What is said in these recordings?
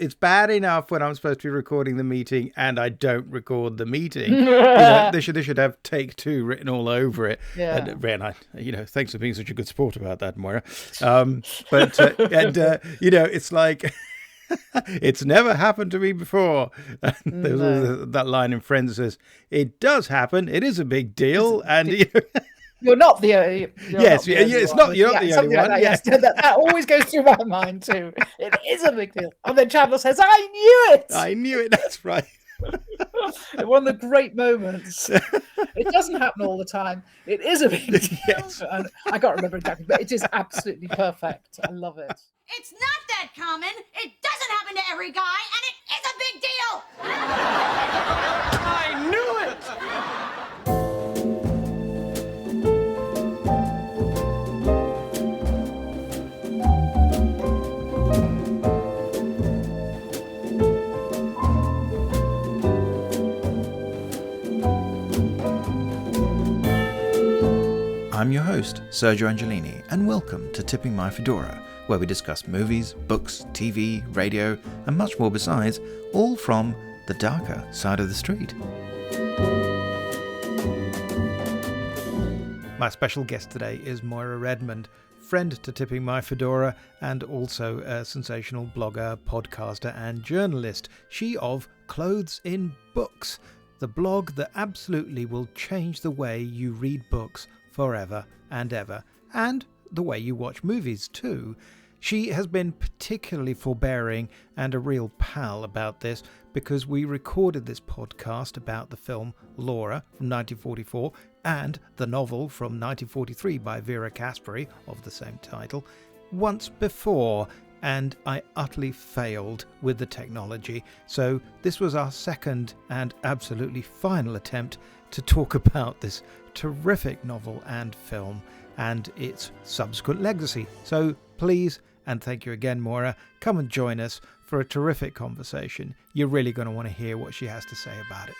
it's bad enough when I'm supposed to be recording the meeting and I don't record the meeting. They should have take two written all over it. Yeah. And I, thanks for being such a good sport about that, Moira. It's like it's never happened to me before. There's that line in Friends that says, "It does happen. It is a big deal." You're not the only it's not you're not the only one. Yes, that always goes through my mind too. It is a big deal. And then Chandler says, "I knew it." I knew it. That's right. One of the great moments. It doesn't happen all the time. It is a big deal. Yes. And I can't remember exactly, but it is absolutely perfect. I love it. It's not that common. It doesn't happen to every guy, and it is a big deal. I knew it. I'm your host, Sergio Angelini, and welcome to Tipping My Fedora, where we discuss movies, books, TV, radio, and much more besides, all from the darker side of the street. My special guest today is Moira Redmond, friend to Tipping My Fedora, and also a sensational blogger, podcaster, and journalist. She of Clothes in Books, the blog that absolutely will change the way you read books forever and ever, and the way you watch movies too. She has been particularly forbearing and a real pal about this because we recorded this podcast about the film Laura from 1944 and the novel from 1943 by Vera Caspary of the same title once before, and I utterly failed with the technology. So this was our second and absolutely final attempt to talk about this terrific novel and film and its subsequent legacy. So please, and thank you again, Moira, come and join us for a terrific conversation. You're really going to want to hear what she has to say about it.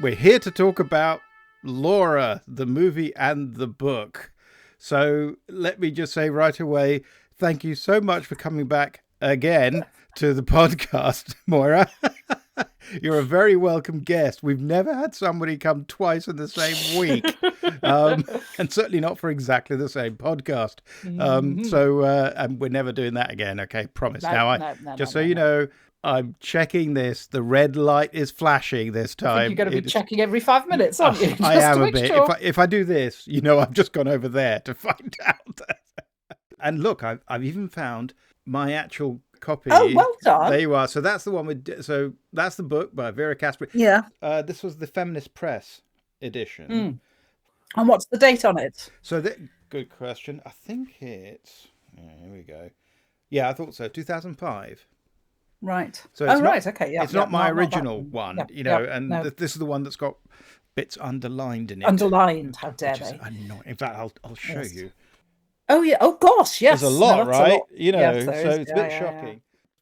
We're here to talk about Laura, the movie and the book. So let me just say right away, thank you so much for coming back again to the podcast, Moira. You're a very welcome guest. We've never had somebody come twice in the same week, and certainly not for exactly the same podcast. And we're never doing that again. Okay, promise. You know, I'm checking this. The red light is flashing this time. I think you're going to be checking every 5 minutes, aren't you? I am a bit. Sure. If I do this, I've just gone over there to find out. And look, I've even found my actual copy. Oh, well done. There you are. So that's the one so that's the book by Vera Caspary. Yeah. This was the Feminist Press edition. And what's the date on it? So good question. I think it's here we go. Yeah, I thought so. 2005. Right. So it's right. Okay. Yeah. It's not my original one, no. This is the one that's got bits underlined in it. Underlined. How dare they? Annoying. In fact, I'll show you. Oh, yeah. Oh, gosh, yes. There's a lot, right? So it's a bit shocking.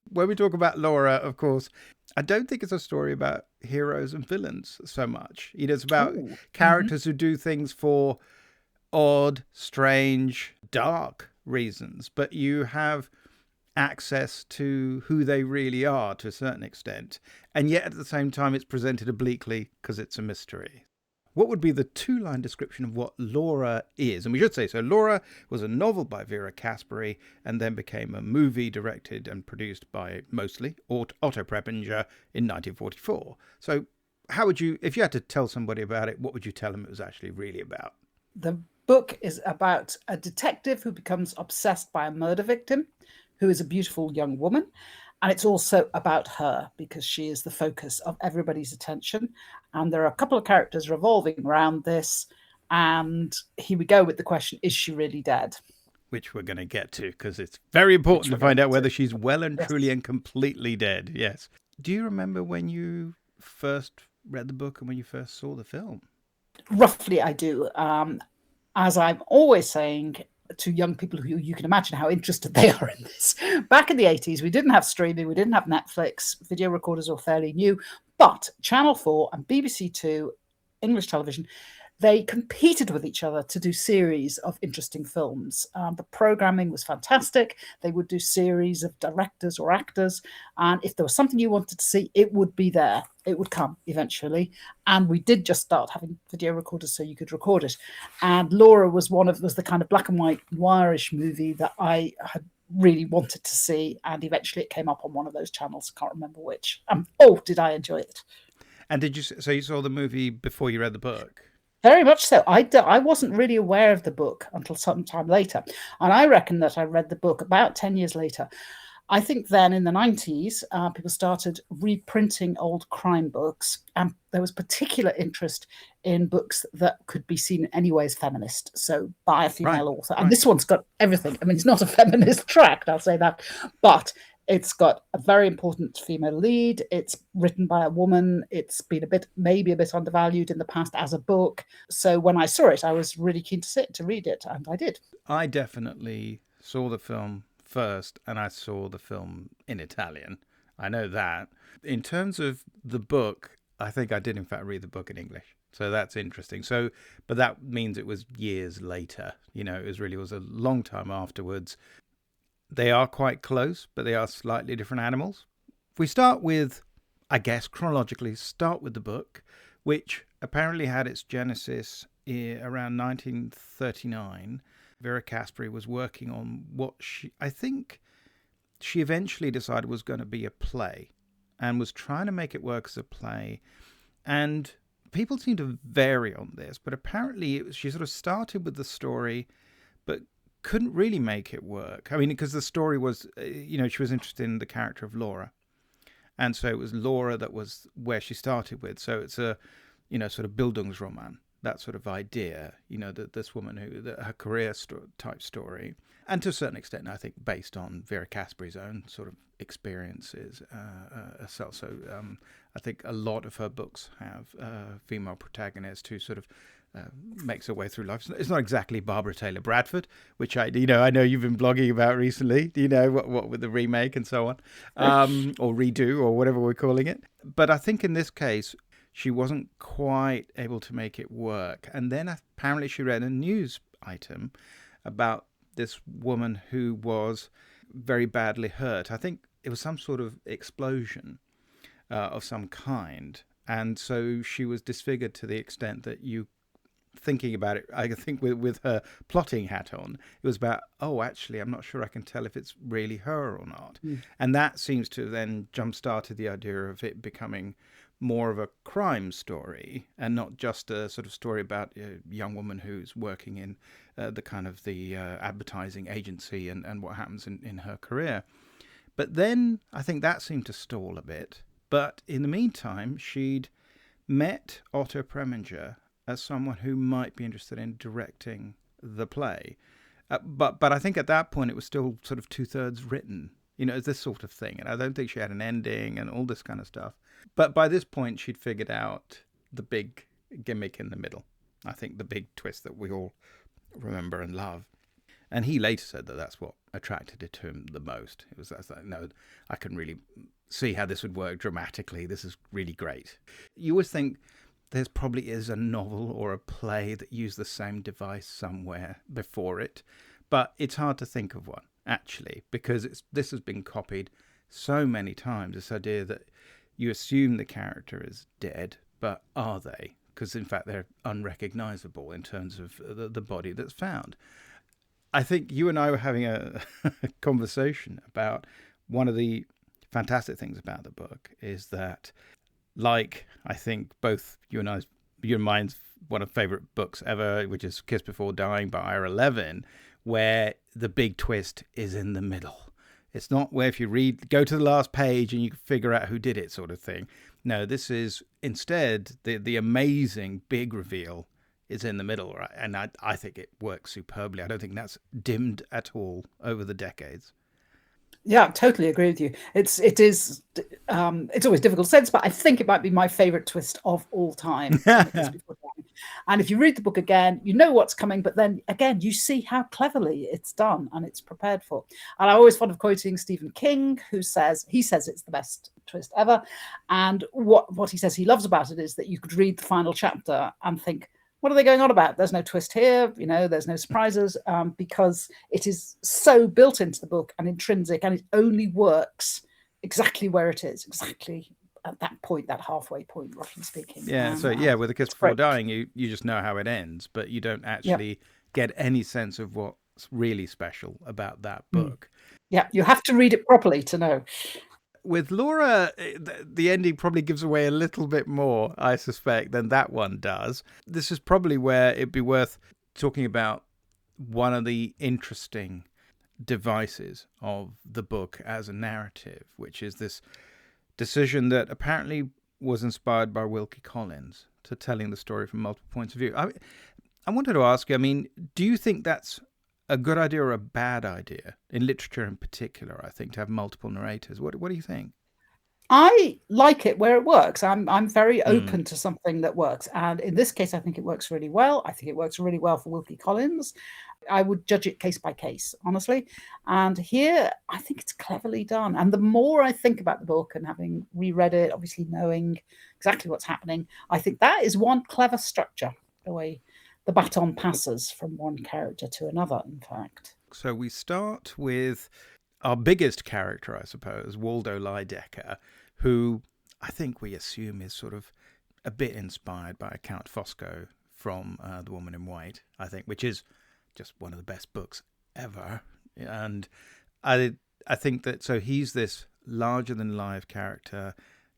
When we talk about Laura, of course, I don't think it's a story about heroes and villains so much. It's about characters who do things for odd, strange, dark reasons, but you have access to who they really are to a certain extent. And yet at the same time, it's presented obliquely because it's a mystery. What would be the two-line description of what Laura is? And we should say, so Laura was a novel by Vera Caspary and then became a movie directed and produced by mostly Otto Preminger in 1944. So how would you, if you had to tell somebody about it, what would you tell them it was actually really about? The book is about a detective who becomes obsessed by a murder victim who is a beautiful young woman. And it's also about her because she is the focus of everybody's attention. And there are a couple of characters revolving around this. And here we go with the question, is she really dead? Which we're going to get to because it's very important to find out whether she's well and truly and completely dead. Yes. Do you remember when you first read the book and when you first saw the film? Roughly, I do. As I'm always saying to young people who you can imagine how interested they are in this. Back in the 80s, we didn't have streaming, we didn't have Netflix, video recorders were fairly new, but Channel 4 and BBC 2, English television, they competed with each other to do series of interesting films. The programming was fantastic. They would do series of directors or actors. And if there was something you wanted to see, it would be there. It would come eventually. And we did just start having video recorders so you could record it. And Laura was the kind of black and white noirish movie that I had really wanted to see. And eventually it came up on one of those channels. I can't remember which. Did I enjoy it? And so you saw the movie before you read the book? Very much so. I wasn't really aware of the book until some time later. And I reckon that I read the book about 10 years later. I think then in the 90s, people started reprinting old crime books. And there was particular interest in books that could be seen anyway as feminist. So by a female author. And this one's got everything. I mean, it's not a feminist tract, I'll say that. But it's got a very important female lead. It's written by a woman. It's been maybe a bit undervalued in the past as a book. So when I saw it, I was really keen to read it, and I did. I definitely saw the film first, and I saw the film in Italian. I know that. In terms of the book, I think I did in fact read the book in English. So that's interesting. But that means it was years later. It was a long time afterwards. They are quite close, but they are slightly different animals. If we start with, I guess, chronologically, start with the book, which apparently had its genesis around 1939. Vera Caspary was working on what I think she eventually decided was going to be a play and was trying to make it work as a play. And people seem to vary on this, but apparently she sort of started with the story, but couldn't really make it work. I mean, because the story was, she was interested in the character of Laura. And so it was Laura that was where she started with. So it's a, sort of Bildungsroman, that sort of idea, that this woman her career type story. And to a certain extent, I think, based on Vera Caspary's own sort of experiences herself. So I think a lot of her books have female protagonists who sort of makes her way through life. It's not exactly Barbara Taylor Bradford, which I know you've been blogging about recently. What with the remake and so on, or redo or whatever we're calling it. But I think in this case, she wasn't quite able to make it work. And then apparently she read a news item about this woman who was very badly hurt. I think it was some sort of explosion of some kind. And so she was disfigured to the extent that thinking about it, I think with her plotting hat on, it was about, actually, I'm not sure I can tell if it's really her or not. And that seems to then jump-started the idea of it becoming more of a crime story and not just a sort of story about a young woman who's working in the advertising agency and what happens in her career. But then I think that seemed to stall a bit. But in the meantime, she'd met Otto Preminger as someone who might be interested in directing the play. But I think at that point it was still sort of 2/3 written, this sort of thing. And I don't think she had an ending and all this kind of stuff. But by this point, she'd figured out the big gimmick in the middle. I think the big twist that we all remember and love. And he later said that that's what attracted it to him the most. It was like, no, I can really see how this would work dramatically. This is really great. You always think there probably is a novel or a play that used the same device somewhere before it. But it's hard to think of one, actually, because this has been copied so many times, this idea that you assume the character is dead, but are they? Because, in fact, they're unrecognizable in terms of the body that's found. I think you and I were having a conversation about one of the fantastic things about the book is that, like, I think both you and mine's one of my favorite books ever, which is Kiss Before Dying by Ira Levin, where the big twist is in the middle. It's not where if you go to the last page and you can figure out who did it sort of thing. No, this is instead the amazing big reveal is in the middle, right? And I think it works superbly. I don't think that's dimmed at all over the decades. Yeah, I totally agree with you. It's always difficult to sense, but I think it might be my favorite twist of all time. And if you read the book again, you know what's coming, but then again, you see how cleverly it's done and it's prepared for. And I always fond of quoting Stephen King, who says it's the best twist ever. And what he says he loves about it is that you could read the final chapter and think, what are they going on about? There's no twist here, there's no surprises, because it is so built into the book and intrinsic, and it only works exactly where it is, exactly at that point, that halfway point, roughly speaking. Yeah, with A Kiss Before Dying, you just know how it ends, but you don't actually get any sense of what's really special about that book. Yeah, you have to read it properly to know. With Laura, the ending probably gives away a little bit more, I suspect, than that one does. This is probably where it'd be worth talking about one of the interesting devices of the book as a narrative, which is this decision that apparently was inspired by Wilkie Collins to telling the story from multiple points of view. I wanted to ask you, do you think that's a good idea or a bad idea in literature in particular? I think to have multiple narrators. What do you think? I like it where it works. I'm very open to something that works, and in this case, I think it works really well. I think it works really well for Wilkie Collins. I would judge it case by case, honestly. And here, I think it's cleverly done. And the more I think about the book, and having reread it, obviously knowing exactly what's happening, I think that is one clever structure, the way the baton passes from one character to another, in fact. So we start with our biggest character, I suppose, Waldo Lydecker, who I think we assume is sort of a bit inspired by Count Fosco from The Woman in White, I think, which is just one of the best books ever. And I think that, so he's this larger-than-life character,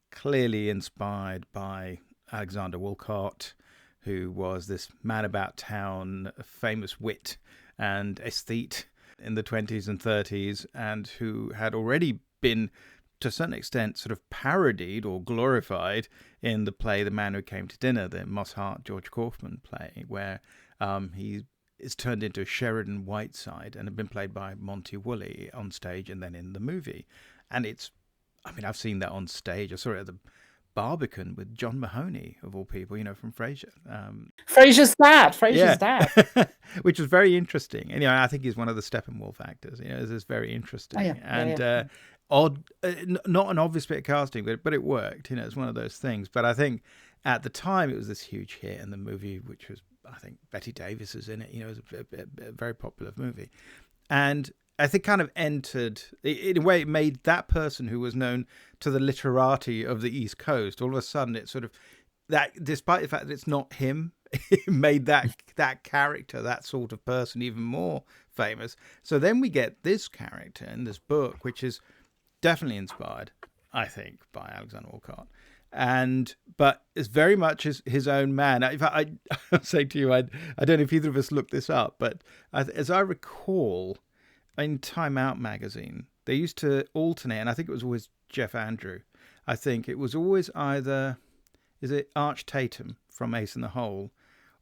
clearly inspired by Alexander Woollcott, who was this man about town, a famous wit and aesthete in the 20s and 30s, and who had already been, to a certain extent, sort of parodied or glorified in the play The Man Who Came to Dinner, the Moss Hart, George Kaufman play, where he is turned into Sheridan Whiteside and had been played by Monty Woolley on stage and then in the movie. And I've seen that on stage. I saw it at the Barbican with John Mahoney, of all people, from Frasier. Frasier's dad. Which was very interesting. And, I think he's one of the Steppenwolf actors. It's very interesting. Odd, not an obvious bit of casting, but it worked. It's one of those things. But I think at the time it was this huge hit, and the movie, which was, I think Betty Davis is in it, it was a very popular movie. And I think kind of entered, in a way, it made that person who was known to the literati of the East Coast, all of a sudden it sort of, that, despite the fact that it's not him, it made that character, that sort of person, even more famous. So then we get this character in this book, which is definitely inspired, I think, by Alexander Woollcott. But it's very much his own man. In fact, I'll say to you, I don't know if either of us looked this up, but as I recall, in Time Out magazine, they used to alternate, and I think it was always Jeff Andrew. I think it was always either, is it Arch Tatum from Ace in the Hole,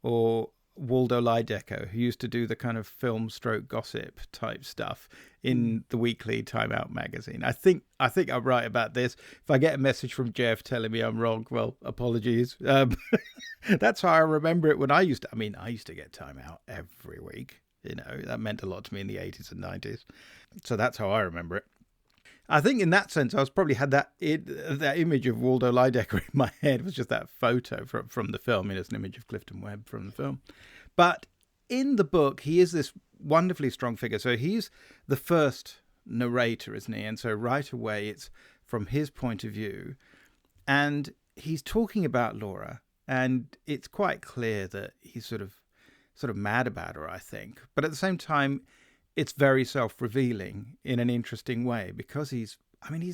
or Waldo Lydecker, who used to do the kind of film stroke gossip type stuff in the weekly Time Out magazine. I think I'm right about this. If I get a message from Jeff telling me I'm wrong, well, apologies. That's how I remember it when I used to get Time Out every week. That meant a lot to me in the 80s and 90s. So that's how I remember it. I think in that sense, I was probably had that image of Waldo Lydecker in my head. It was just that photo from the film. It's an image of Clifton Webb from the film. But in the book, he is this wonderfully strong figure. So he's the first narrator, isn't he? And so right away, it's from his point of view. And he's talking about Laura. And it's quite clear that he's sort of mad about her, I think. But at the same time, it's very self-revealing in an interesting way, because he's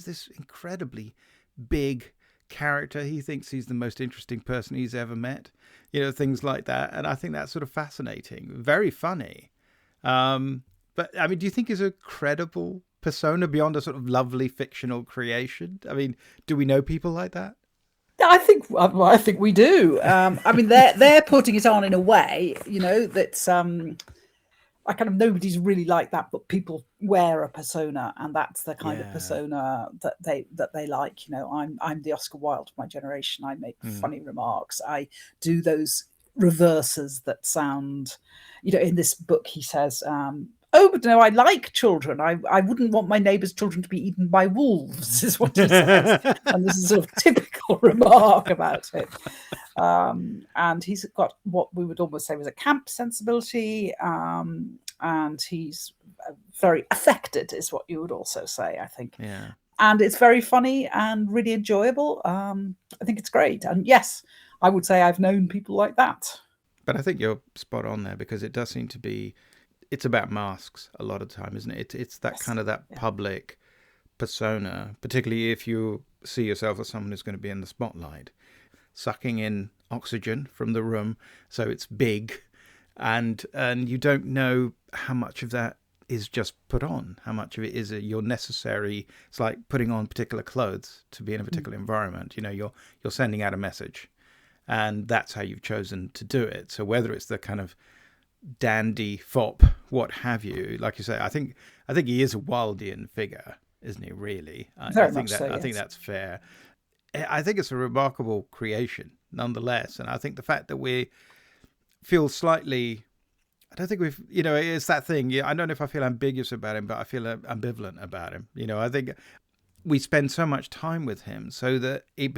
this incredibly big character. He thinks he's the most interesting person he's ever met, things like that. And I think that's sort of fascinating, very funny. But do you think he's a credible persona beyond a sort of lovely fictional creation? Do we know people like that? I think we do. They're putting it on in a way, that's I kind of, nobody's really like that, but people wear a persona, and that's the kind of persona that they like. I'm the Oscar Wilde of my generation. I make funny remarks. I do those reverses that sound, in this book he says, oh, but no, I like children. I wouldn't want my neighbour's children to be eaten by wolves, is what he says. And this is a sort of typical remark about it. And he's got what we would almost say was a camp sensibility, and he's very affected, is what you would also say, I think. Yeah. And it's very funny and really enjoyable. I think it's great. And yes, I would say I've known people like that. But I think you're spot on there, because it does seem to be, it's about masks a lot of the time, isn't it? It's that kind of that public persona, particularly if you see yourself as someone who's going to be in the spotlight, sucking in oxygen from the room, so it's big, and you don't know how much of that is just put on, how much of it is your necessary. It's like putting on particular clothes to be in a particular environment. You know, you're sending out a message, and that's how you've chosen to do it. So whether it's the kind of dandy fop, what have you, like you say, I think he is a Wildian figure, isn't he? Really, I think that's fair. I think it's a remarkable creation, nonetheless, and I think the fact that we feel slightly, I don't think we've, it's that thing. Yeah, I don't know if I feel ambiguous about him, but I feel ambivalent about him. I think we spend so much time with him, so that it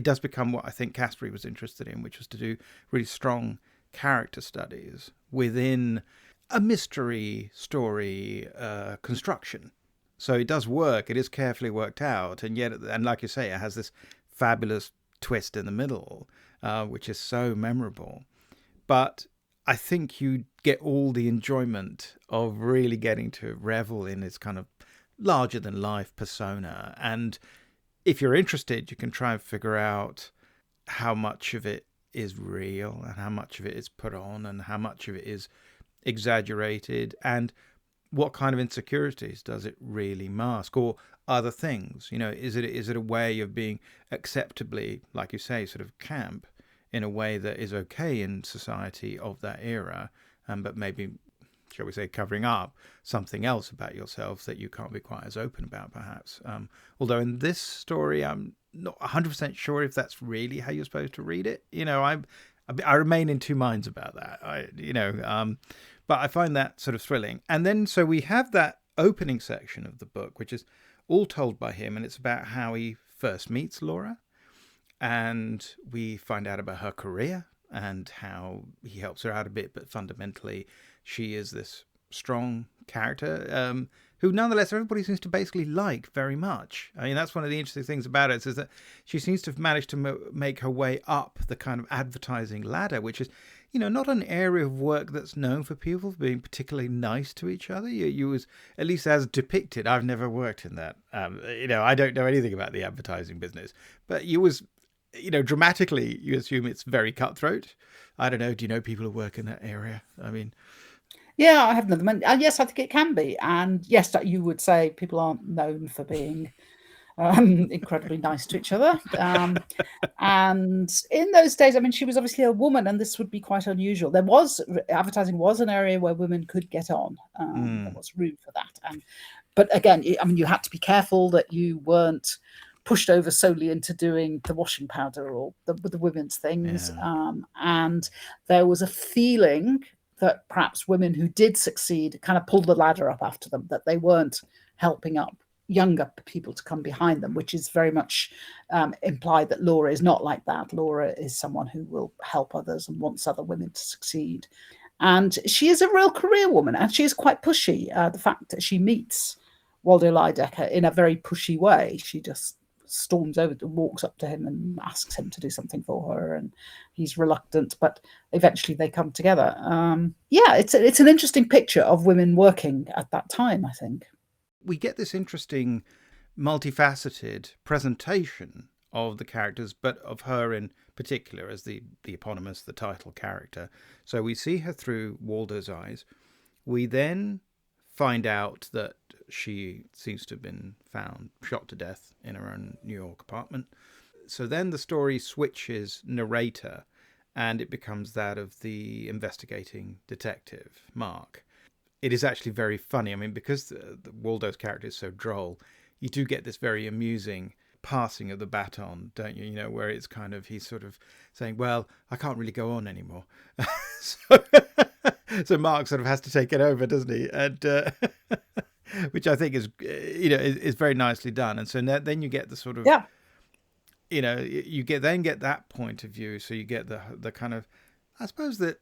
does become what I think Caspery was interested in, which was to do really strong character studies within a mystery story construction. So it does work. It is carefully worked out, and yet, and like you say, it has this fabulous twist in the middle, which is so memorable. But I think you get all the enjoyment of really getting to revel in its kind of larger than life persona. And if you're interested, you can try and figure out how much of it is real and how much of it is put on and how much of it is exaggerated, and what kind of insecurities does it really mask, or other things. Is it a way of being acceptably, like you say, sort of camp in a way that is okay in society of that era, but maybe, shall we say, covering up something else about yourself that you can't be quite as open about, perhaps. Although in this story, I'm not 100% sure if that's really how you're supposed to read it. I remain in two minds about that. But I find that sort of thrilling. And then, so we have that opening section of the book, which is all told by him, and it's about how he first meets Laura, and we find out about her career and how he helps her out a bit, but fundamentally she is this strong character who nonetheless everybody seems to basically like very much. I mean, that's one of the interesting things about it, is that she seems to have managed to make her way up the kind of advertising ladder, which is, not an area of work that's known for people being particularly nice to each other. You was, at least as depicted, I've never worked in that. I don't know anything about the advertising business, but you was, dramatically, you assume it's very cutthroat. I don't know. Do you know people who work in that area? I mean, yeah, I have another. Yes, I think it can be. And yes, you would say people aren't known for being incredibly nice to each other. And in those days, I mean, she was obviously a woman, and this would be quite unusual. Advertising was an area where women could get on. There was room for that. But again, I mean, you had to be careful that you weren't pushed over solely into doing the washing powder or the women's things. Yeah. And there was a feeling that perhaps women who did succeed kind of pulled the ladder up after them, that they weren't helping up younger people to come behind them, which is very much implied that Laura is not like that. Laura is someone who will help others and wants other women to succeed. And she is a real career woman, and she is quite pushy. The fact that she meets Waldo Lydecker in a very pushy way, she just storms over and walks up to him and asks him to do something for her, and he's reluctant, but eventually they come together. It's an interesting picture of women working at that time, I think. We get this interesting multifaceted presentation of the characters, but of her in particular as the eponymous, the title character. So we see her through Waldo's eyes. We then find out that she seems to have been found shot to death in her own New York apartment. So then the story switches narrator, and it becomes that of the investigating detective, Mark. It is actually very funny. I mean, because Waldo's character is so droll, you do get this very amusing passing of the baton, don't you? Where it's kind of, he's sort of saying, well, I can't really go on anymore. So Mark sort of has to take it over, doesn't he? And which I think is, is very nicely done. And so then you get the sort of you get that point of view. So you get the kind of, I suppose that,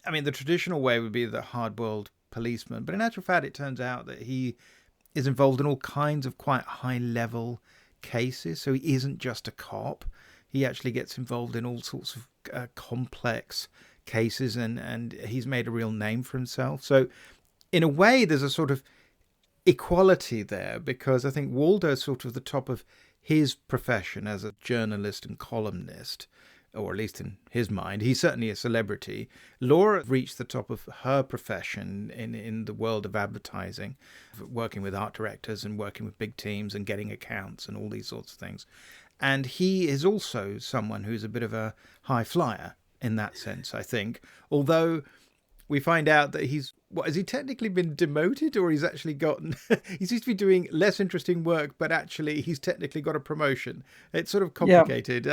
I mean, the traditional way would be the hard-boiled policeman, but in actual fact, it turns out that he is involved in all kinds of quite high-level cases. So he isn't just a cop. He actually gets involved in all sorts of complex cases, and he's made a real name for himself. So in a way, there's a sort of equality there, because I think Waldo's sort of the top of his profession as a journalist and columnist, or at least in his mind. He's certainly a celebrity. Laura reached the top of her profession in the world of advertising, working with art directors and working with big teams and getting accounts and all these sorts of things. And he is also someone who's a bit of a high flyer in that sense, I think. Although we find out that has he technically been demoted, or he's actually gotten, he seems to be doing less interesting work, but actually he's technically got a promotion. It's sort of complicated,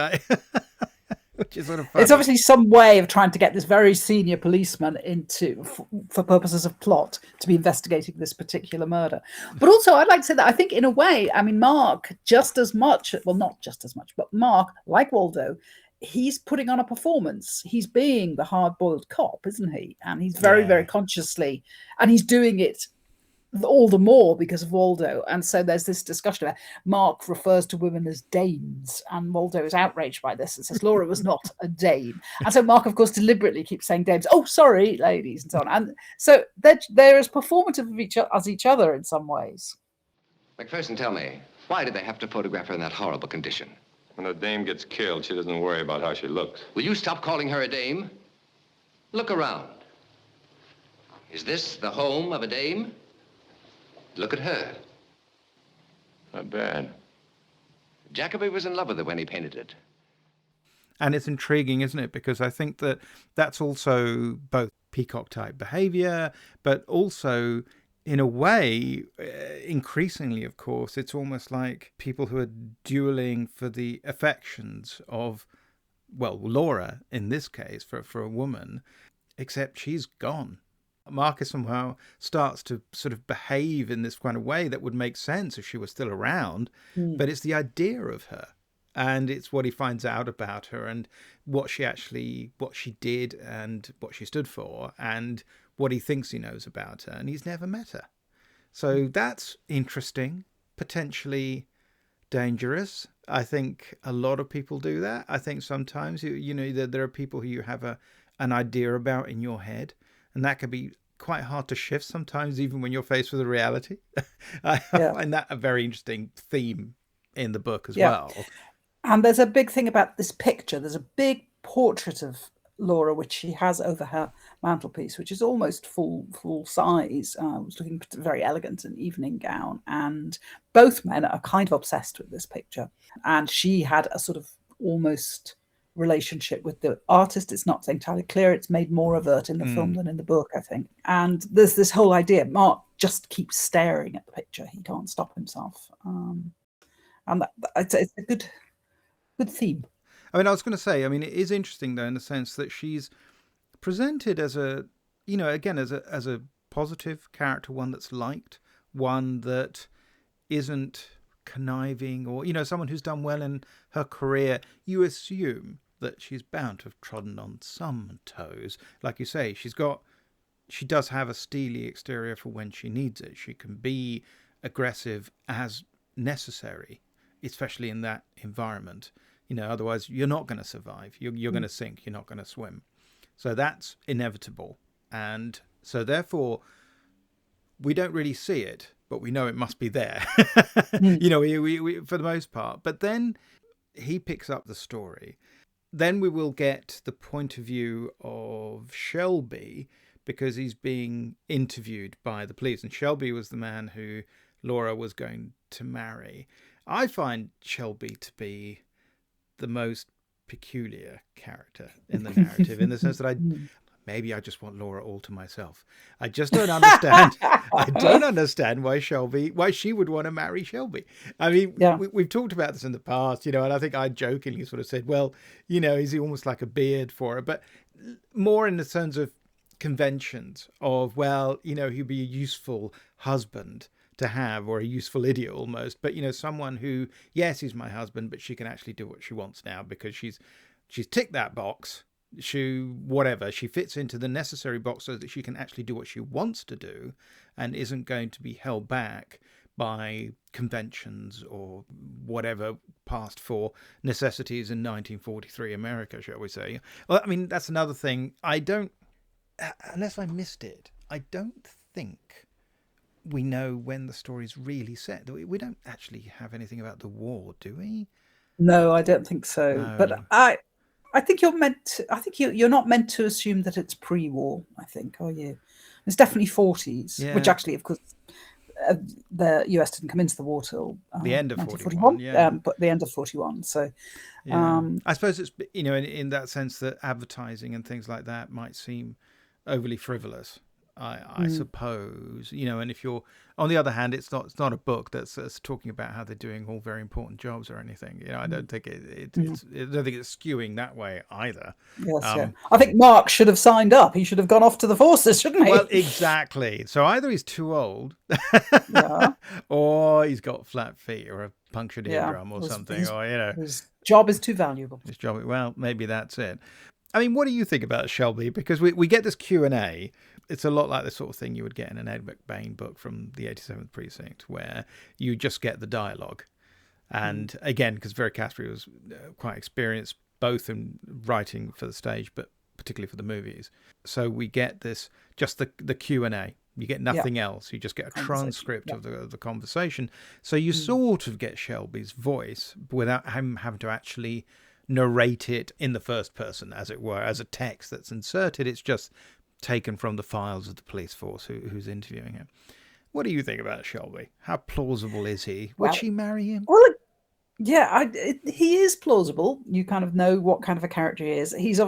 which is sort of funny. It's obviously some way of trying to get this very senior policeman for purposes of plot, to be investigating this particular murder. But also, I'd like to say that I think in a way, I mean, Mark, just as much, well, not just as much, but Mark, like Waldo, he's putting on a performance. He's being the hard-boiled cop, isn't he? And he's very consciously, and he's doing it all the more because of Waldo. And so there's this discussion where Mark refers to women as dames, and Waldo is outraged by this and says Laura was not a dame. And so Mark, of course, deliberately keeps saying dames. Oh, sorry, ladies, and so on. And so they're as performative as each other in some ways. McPherson, tell me, why did they have to photograph her in that horrible condition? When a dame gets killed, she doesn't worry about how she looks. Will you stop calling her a dame? Look around. Is this the home of a dame? Look at her. Not bad. Jacoby was in love with her when he painted it. And it's intriguing, isn't it? Because I think that that's also both peacock-type behavior, but also, in a way, increasingly, of course, it's almost like people who are dueling for the affections of, well, Laura, in this case, for a woman, except she's gone. Marcus somehow starts to sort of behave in this kind of way that would make sense if she was still around, but it's the idea of her, and it's what he finds out about her, and what she did and what she stood for, and what he thinks he knows about her, and he's never met her. So that's interesting, potentially dangerous. I think a lot of people do that. I think sometimes there are people who you have an idea about in your head, and that can be quite hard to shift sometimes, even when you're faced with a reality. I find that a very interesting theme in the book as well. And there's a big thing about this picture. There's a big portrait of Laura, which she has over her mantelpiece, which is almost full size. It was looking very elegant, an evening gown. And both men are kind of obsessed with this picture. And she had a sort of almost relationship with the artist. It's not entirely clear. It's made more overt in the film than in the book, I think. And there's this whole idea. Mark just keeps staring at the picture. He can't stop himself. And it's a good theme. I mean, I was going to say, it is interesting, though, in the sense that she's presented as as a positive character, one that's liked, one that isn't conniving, or, someone who's done well in her career. You assume that she's bound to have trodden on some toes. Like you say, she does have a steely exterior for when she needs it. She can be aggressive as necessary, especially in that environment. Otherwise you're not going to survive. You're going to sink. You're not going to swim. So that's inevitable. And so therefore we don't really see it, but we know it must be there, we for the most part. But then he picks up the story. Then we will get the point of view of Shelby, because he's being interviewed by the police. And Shelby was the man who Laura was going to marry. I find Shelby to be the most peculiar character in the narrative, in the sense that maybe I just want Laura all to myself. I just don't understand. I don't understand why she would want to marry Shelby. I mean, we've talked about this in the past, and I think I jokingly sort of said, well, is he almost like a beard for her? But more in the sense of conventions of, well, he'd be a useful husband to have, or a useful idiot almost. But, someone who, yes, he's my husband, but she can actually do what she wants now because she's ticked that box. She fits into the necessary box so that she can actually do what she wants to do and isn't going to be held back by conventions or whatever passed for necessities in 1943 America, shall we say. Well, I mean, that's another thing. Unless I missed it, I don't think we know when the story's really set. We don't actually have anything about the war, do we? No, I don't think so. No. But I think you're not meant to assume that it's pre-war, I think, are you? It's definitely 40s, Yeah. which actually, of course, the US didn't come into the war till the end of 41, but the end of 41. So, I suppose it's in that sense that advertising and things like that might seem overly frivolous. I suppose, and if you're on the other hand, it's not a book that's talking about how they're doing all very important jobs or anything. I don't think I don't think it's skewing that way either. Yes, I think Mark should have signed up. He should have gone off to the forces, shouldn't he? Well, exactly. So either he's too old, or he's got flat feet, or a punctured eardrum, or something, or his job is too valuable. His job. Well, maybe that's it. I mean, what do you think about Shelby? Because we get this Q&A. It's a lot like the sort of thing you would get in an Ed McBain book from the 87th Precinct, where you just get the dialogue. And again, because Vera Caspary was quite experienced both in writing for the stage, but particularly for the movies. So we get just the Q&A. You get nothing else. You just get a transcript of the conversation. So you sort of get Shelby's voice without him having to actually narrate it in the first person, as it were, as a text that's inserted. It's just taken from the files of the police force who's interviewing him. What do you think about Shelby? How plausible is he? Would she marry him? Well, yeah, he is plausible. You kind of know what kind of a character he is. He's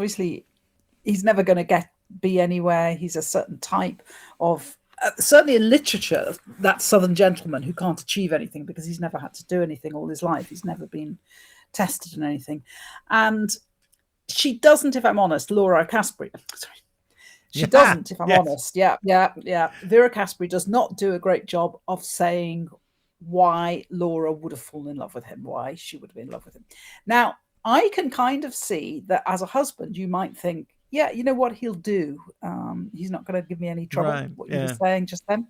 never going to be anywhere. He's a certain type of, certainly in literature, that Southern gentleman who can't achieve anything because he's never had to do anything all his life. He's never been tested in anything. And she doesn't, if I'm honest, Laura Caspary, sorry. She doesn't, if I'm honest. Yeah. Vera Caspary does not do a great job of saying why Laura would have fallen in love with him, why she would have been in love with him. Now, I can kind of see that as a husband, you might think, yeah, you know what he'll do. He's not going to give me any trouble, what you were saying just then.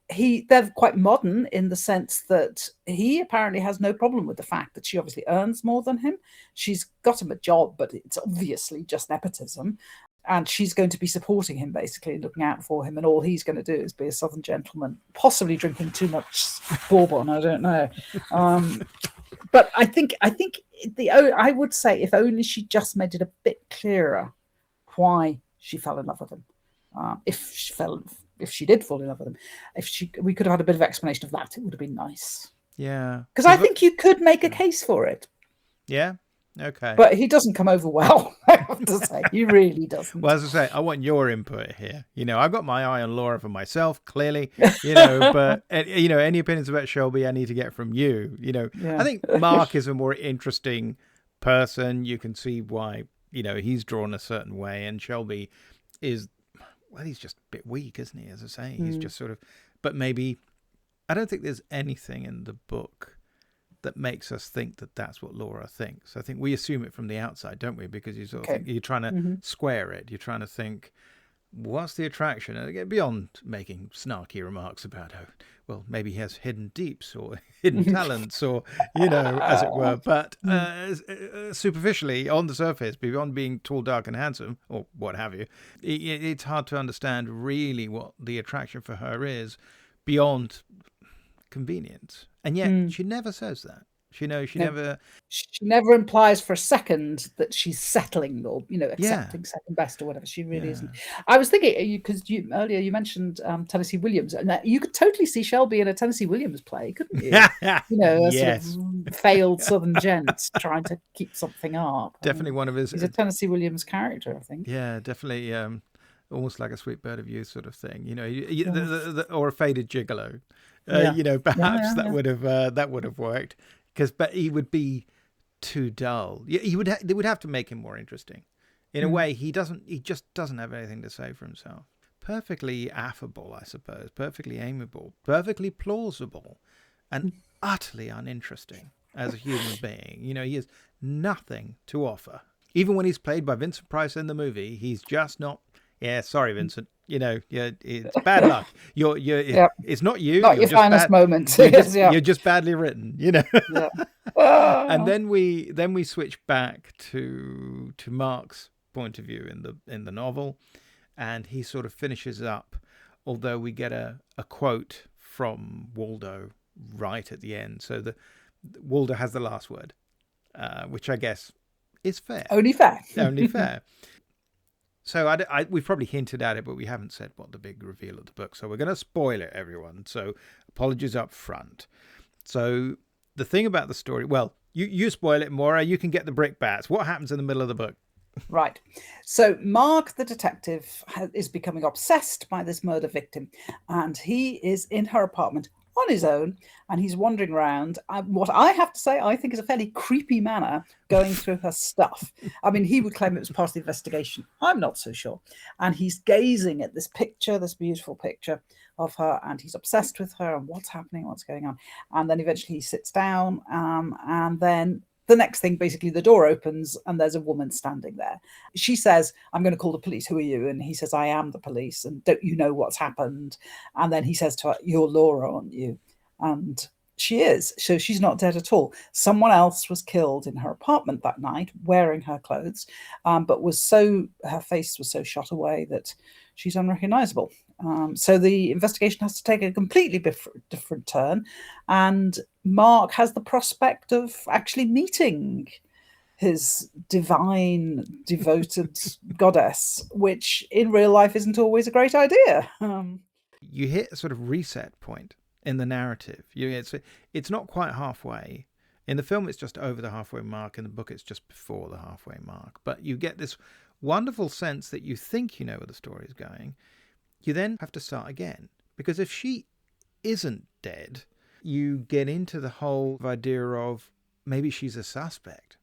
They're quite modern in the sense that he apparently has no problem with the fact that she obviously earns more than him. She's got him a job, but it's obviously just nepotism. And she's going to be supporting him, basically, looking out for him. And all he's going to do is be a Southern gentleman, possibly drinking too much bourbon. I don't know. But I think I would say if only she just made it a bit clearer why she fell in love with him. If she did fall in love with him, we could have had a bit of explanation of that. It would have been nice. Yeah. Because I think you could make a case for it. Yeah. Okay. But he doesn't come over well, I have to say. He really doesn't. Well, as I say, I want your input here. I've got my eye on Laura for myself, clearly, but, any opinions about Shelby I need to get from you. I think Mark is a more interesting person. You can see why, he's drawn a certain way. And Shelby is, well, he's just a bit weak, isn't he? As I say, he's just sort of, but maybe, I don't think there's anything in the book that makes us think that that's what Laura thinks. I think we assume it from the outside, don't we? Because you sort of think you're trying to square it. You're trying to think, what's the attraction? And again, beyond making snarky remarks about how, well, maybe he has hidden deeps or hidden talents or, as it were. But superficially, on the surface, beyond being tall, dark and handsome or what have you, it's hard to understand really what the attraction for her is beyond convenience. And yet she never says that. She never implies for a second that she's settling or accepting second best or whatever. She really isn't. I was thinking because earlier you mentioned Tennessee Williams, and that you could totally see Shelby in a Tennessee Williams play, couldn't you? A sort of failed Southern gent trying to keep something up. Definitely one of his. He's a Tennessee Williams character, I think. Yeah, definitely. Almost like a Sweet Bird of Youth sort of thing, or a Faded Gigolo. Perhaps that would have worked, but he would be too dull. They would have to make him more interesting. In a way, he just doesn't have anything to say for himself. perfectly affable, I suppose, perfectly amiable, perfectly plausible, and utterly uninteresting as a human being. He has nothing to offer. Even when he's played by Vincent Price in the movie, he's just not. Yeah, sorry, Vincent. It's bad luck. You're. Yep. It's not you. Not You're your just finest bad. moment. You're just badly written. Yeah. And then we switch back to Mark's point of view in the novel, and he sort of finishes up. Although we get a quote from Waldo right at the end, so Waldo has the last word, which I guess is fair. Only fair. Only fair. So we've probably hinted at it, but we haven't said what the big reveal of the book. So we're going to spoil it, everyone. So apologies up front. So the thing about the story, well, you spoil it, Moira. You can get the brickbats. What happens in the middle of the book? Right. So Mark, the detective, is becoming obsessed by this murder victim, and he is in her apartment on his own, and he's wandering around. What I have to say, I think is a fairly creepy manner going through her stuff. I mean, he would claim it was part of the investigation. I'm not so sure. And he's gazing at this picture, this beautiful picture of her, and he's obsessed with her and what's happening, what's going on. And then eventually he sits down, and then the next thing, basically, the door opens and there's a woman standing there. She says, "I'm going to call the police. Who are you?" And he says, "I am the police. And don't you know what's happened?" And then he says to her, "You're Laura, aren't you?" And she is. So she's not dead at all. Someone else was killed in her apartment that night wearing her clothes, but her face was so shot away that she's unrecognizable. So the investigation has to take a completely different turn. And Mark has the prospect of actually meeting his divine, devoted goddess, which in real life isn't always a great idea. You hit a sort of reset point in the narrative. It's not quite halfway. In the film, it's just over the halfway mark. In the book, it's just before the halfway mark. But you get this wonderful sense that you think you know where the story is going. You then have to start again. Because if she isn't dead, you get into the whole idea of maybe she's a suspect,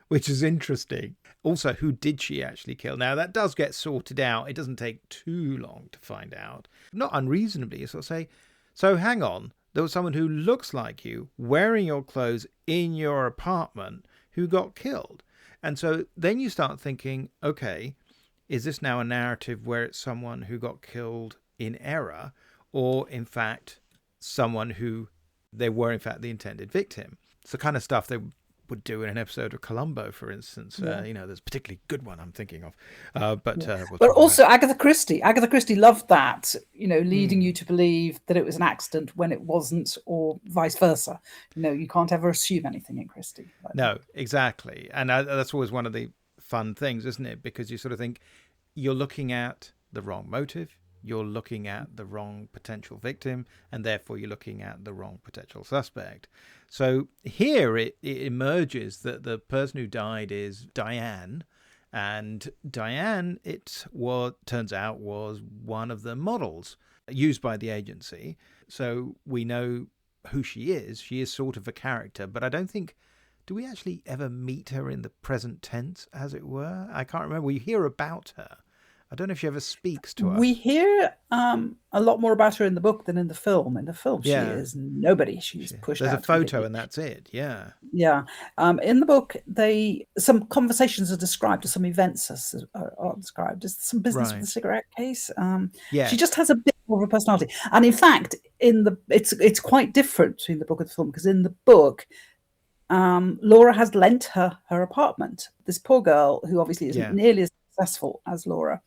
which is interesting. Also, who did she actually kill? Now, that does get sorted out. It doesn't take too long to find out. Not unreasonably, you sort of say, so hang on, there was someone who looks like you wearing your clothes in your apartment who got killed. And so then you start thinking, okay, is this now a narrative where it's someone who got killed in error, or in fact someone who they were in fact the intended victim? It's the kind of stuff they would do in an episode of Columbo, for instance. There's a particularly good one I'm thinking of. But also Agatha Christie. Agatha Christie loved that, leading you to believe that it was an accident when it wasn't, or vice versa. You can't ever assume anything in Christie. No, exactly. And that's always one of the fun things, isn't it? Because you sort of think you're looking at the wrong motive, you're looking at the wrong potential victim, and therefore you're looking at the wrong potential suspect. So here it emerges that the person who died is Diane, and Diane, turns out, was one of the models used by the agency. So we know who she is. She is sort of a character, but I don't think, do we actually ever meet her in the present tense, as it were? I can't remember. We hear about her. I don't know if she ever speaks to her. We hear a lot more about her in the book than in the film. In the film, she is nobody. She's pushed out. There's a photo and that's it. Yeah. Yeah. In the book, some conversations are described, or some events are described. There's some business with the cigarette case. She just has a bit more of a personality. And in fact, it's quite different between the book and the film, because in the book, Laura has lent her apartment. This poor girl, who obviously isn't nearly as successful as Laura,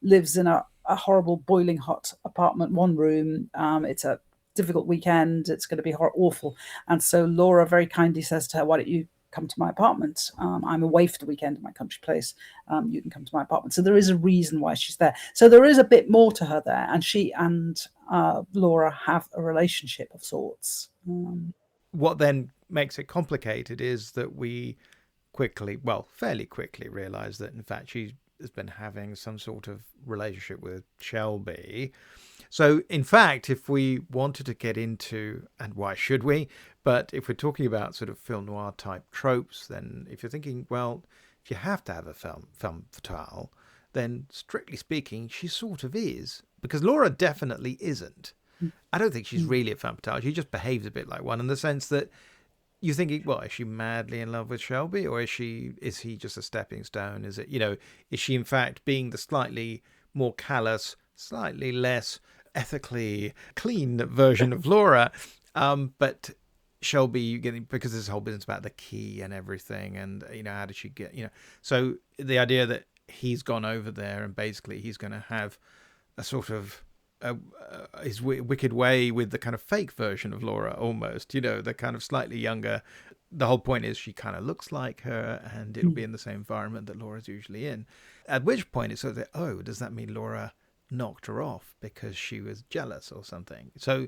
lives in a horrible boiling hot apartment, one room. It's a difficult weekend. It's going to be awful. And so Laura very kindly says to her, "Why don't you come to my apartment? I'm away for the weekend in my country place. You can come to my apartment." So there is a reason why she's there. So there is a bit more to her there. And she and Laura have a relationship of sorts. What then makes it complicated is that we fairly quickly realize that in fact she has been having some sort of relationship with Shelby. So in fact, if we wanted to get into, and why should we, but if we're talking about sort of film noir type tropes, then if you're thinking, well, if you have to have a femme fatale, then strictly speaking, she sort of is. Because Laura definitely isn't. I don't think she's really a femme fatale. She just behaves a bit like one in the sense that you're thinking, well, is she madly in love with Shelby, or is he just a stepping stone? Is it, is she in fact being the slightly more callous, slightly less ethically clean version of Laura? But Shelby, because this whole business about the key and everything, and how did she get, so the idea that he's gone over there and basically he's going to have a sort of his wicked way with the kind of fake version of Laura, almost, the kind of slightly younger. The whole point is she kind of looks like her, and it'll be in the same environment that Laura's usually in. At which point it's sort of, does that mean Laura knocked her off because she was jealous or something? So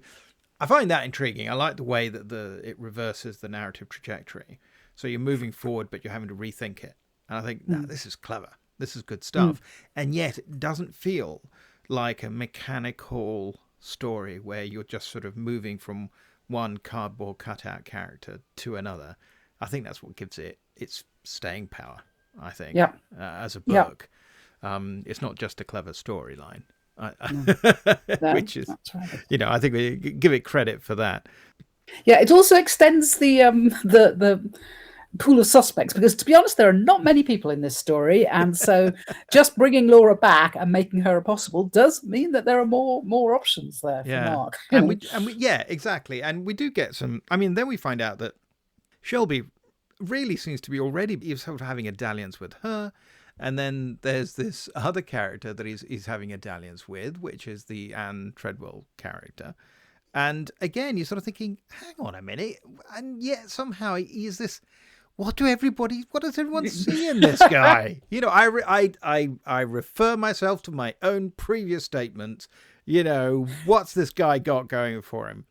I find that intriguing. I like the way that it reverses the narrative trajectory. So you're moving forward, but you're having to rethink it. And I think, this is clever. This is good stuff. And yet it doesn't feel like a mechanical story where you're just sort of moving from one cardboard cutout character to another. I think that's what gives it its staying power, I think, as a book. It's not just a clever storyline, which is, right. I think we give it credit for that. Yeah, it also extends the pool of suspects, because to be honest, there are not many people in this story, and so just bringing Laura back and making her possible does mean that there are more options there for Mark. and we exactly, and we do get some. I mean, then we find out that Shelby really seems to be already sort of having a dalliance with her, and then there's this other character that he's having a dalliance with, which is the Anne Treadwell character. And again, you're sort of thinking, hang on a minute, and yet somehow he is this. What does everyone see in this guy? I refer myself to my own previous statements. What's this guy got going for him?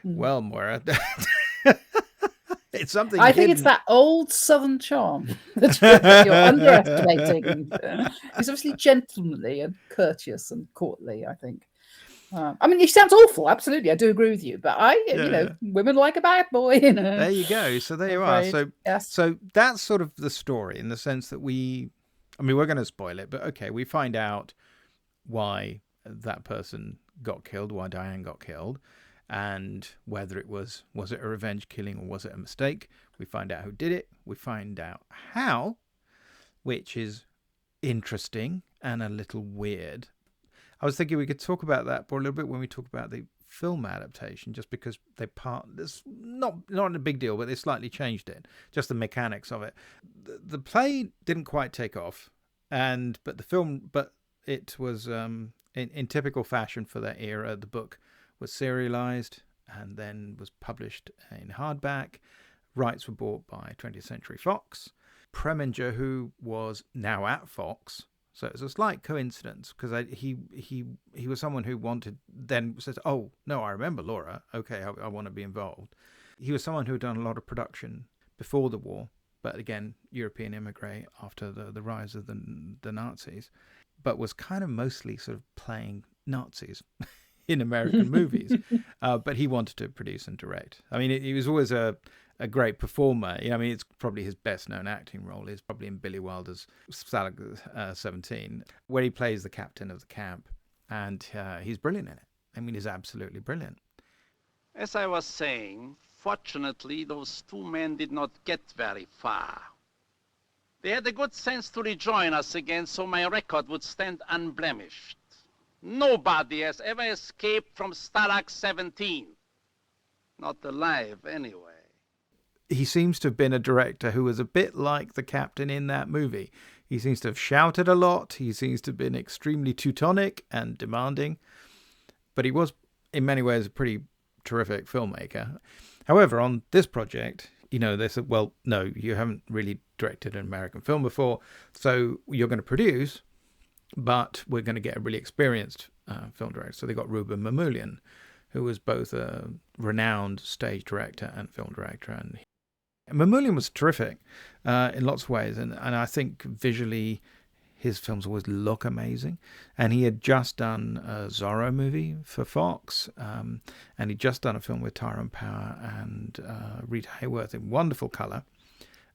Well, Moira, it's something. I think it's that old Southern charm that you're underestimating. He's obviously gentlemanly and courteous and courtly, I think. I mean, he sounds awful. Absolutely, I do agree with you. But women like a bad boy. There you go. So there you are. So yes. So that's sort of the story in the sense that we're going to spoil it, but okay, we find out why that person got killed, why Diane got killed, and whether it was it a revenge killing or was it a mistake. We find out who did it. We find out how, which is interesting and a little weird. I was thinking we could talk about that for a little bit when we talk about the film adaptation, just because it's not a big deal, but they slightly changed it, just the mechanics of it. The play didn't quite take off, but it was in typical fashion for that era. The book was serialized and then was published in hardback. Rights were bought by 20th Century Fox. Preminger, who was now at Fox. So it's a slight coincidence, because he was someone who says, oh, no, I remember Laura. Okay, I want to be involved. He was someone who had done a lot of production before the war, but again, European immigrant after the rise of the Nazis, but was kind of mostly sort of playing Nazis in American movies. But he wanted to produce and direct. I mean, he was always a great performer. It's probably his best known acting role is probably in Billy Wilder's Stalag 17, where he plays the captain of the camp, and he's brilliant in it. He's absolutely brilliant. As I was saying, fortunately, those two men did not get very far. They had the good sense to rejoin us again, so my record would stand unblemished. Nobody has ever escaped from Stalag 17. Not alive, anyway. He seems to have been a director who was a bit like the captain in that movie. He seems to have shouted a lot. He seems to have been extremely Teutonic and demanding. But he was, in many ways, a pretty terrific filmmaker. However, on this project, they said, well, no, you haven't really directed an American film before, so you're going to produce, but we're going to get a really experienced film director. So they got Ruben Mamoulian, who was both a renowned stage director and film director, and Mamoulian was terrific in lots of ways, and I think visually his films always look amazing. And he had just done a Zorro movie for Fox, and he'd just done a film with Tyrone Power and Rita Hayworth in wonderful colour.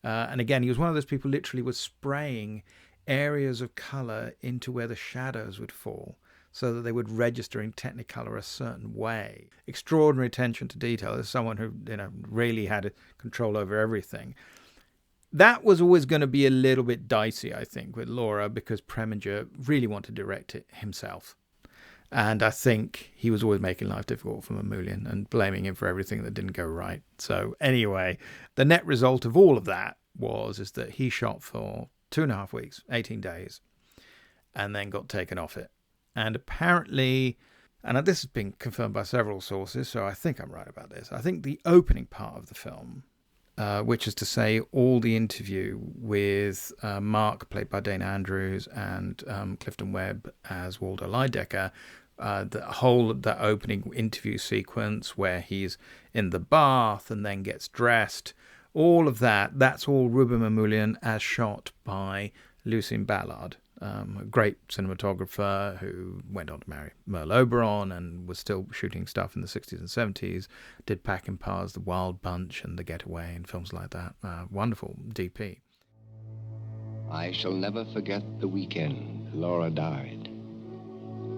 And again, he was one of those people literally was spraying areas of colour into where the shadows would fall, so that they would register in Technicolor a certain way. Extraordinary attention to detail. As someone who really had control over everything. That was always going to be a little bit dicey, I think, with Laura, because Preminger really wanted to direct it himself. And I think he was always making life difficult for Mamoulian and blaming him for everything that didn't go right. So anyway, the net result of all of that is that he shot for 2.5 weeks, 18 days, and then got taken off it. And apparently, and this has been confirmed by several sources, so I think I'm right about this, I think the opening part of the film, which is to say all the interview with Mark, played by Dana Andrews, and Clifton Webb as Waldo Lydecker, that opening interview sequence where he's in the bath and then gets dressed, all of that's all Ruben Mamoulian as shot by Lucien Ballard, a great cinematographer who went on to marry Merle Oberon and was still shooting stuff in the 60s and 70s, did Peckinpah's The Wild Bunch and The Getaway and films like that. Wonderful DP. I shall never forget the weekend Laura died.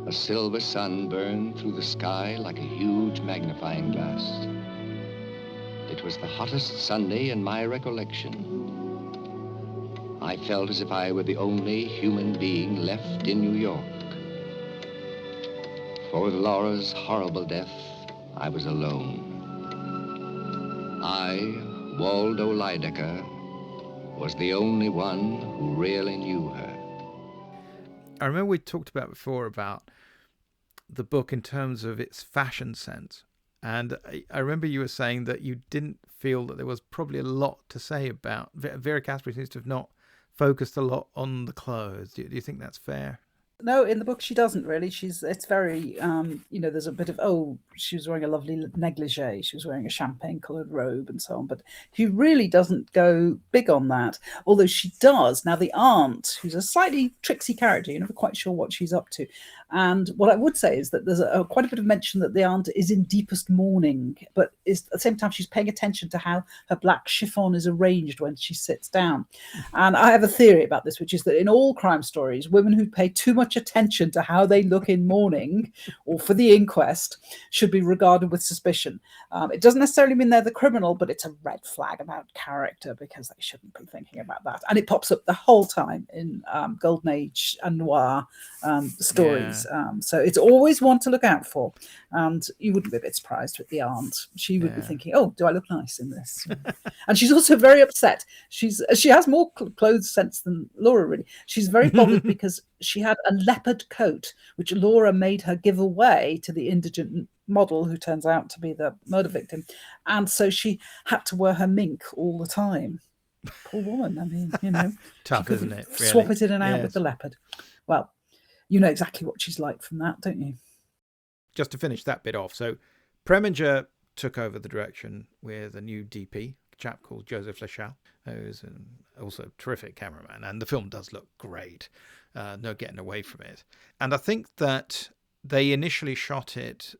A silver sun burned through the sky like a huge magnifying glass. It was the hottest Sunday in my recollection. I felt as if I were the only human being left in New York. For with Laura's horrible death, I was alone. I, Waldo Lydecker, was the only one who really knew her. I remember we talked about before about the book in terms of its fashion sense. And I remember you were saying that you didn't feel that there was probably a lot to say about... Vera Caspary seems to have not focused a lot on the clothes. Do you think that's fair? No, in the book she doesn't really. It's very, there's a bit of, she was wearing a lovely negligee, she was wearing a champagne-coloured robe and so on, but he really doesn't go big on that, although she does. Now, the aunt, who's a slightly tricksy character, you're never quite sure what she's up to. And what I would say is that there's quite a bit of mention that the aunt is in deepest mourning, but at the same time she's paying attention to how her black chiffon is arranged when she sits down. And I have a theory about this, which is that in all crime stories, women who pay too much attention to how they look in mourning or for the inquest should be regarded with suspicion. It doesn't necessarily mean they're the criminal, but it's a red flag about character because they shouldn't be thinking about that. And it pops up the whole time in Golden Age and noir stories. Yeah. So it's always one to look out for. And you wouldn't be a bit surprised with the aunt. She would be thinking, oh, do I look nice in this? And she's also very upset. She has more clothes sense than Laura, really. She's very bothered because she had a leopard coat, which Laura made her give away to the indigent model who turns out to be the murder victim. And so she had to wear her mink all the time. Poor woman. I mean, Tough, isn't it? Really? Swap it in and out with the leopard. Well, you know exactly what she's like from that, don't you? Just to finish that bit off. So Preminger took over the direction with a new DP, a chap called Joseph Lachelle, who's also a terrific cameraman. And the film does look great. No getting away from it. And I think that they initially shot it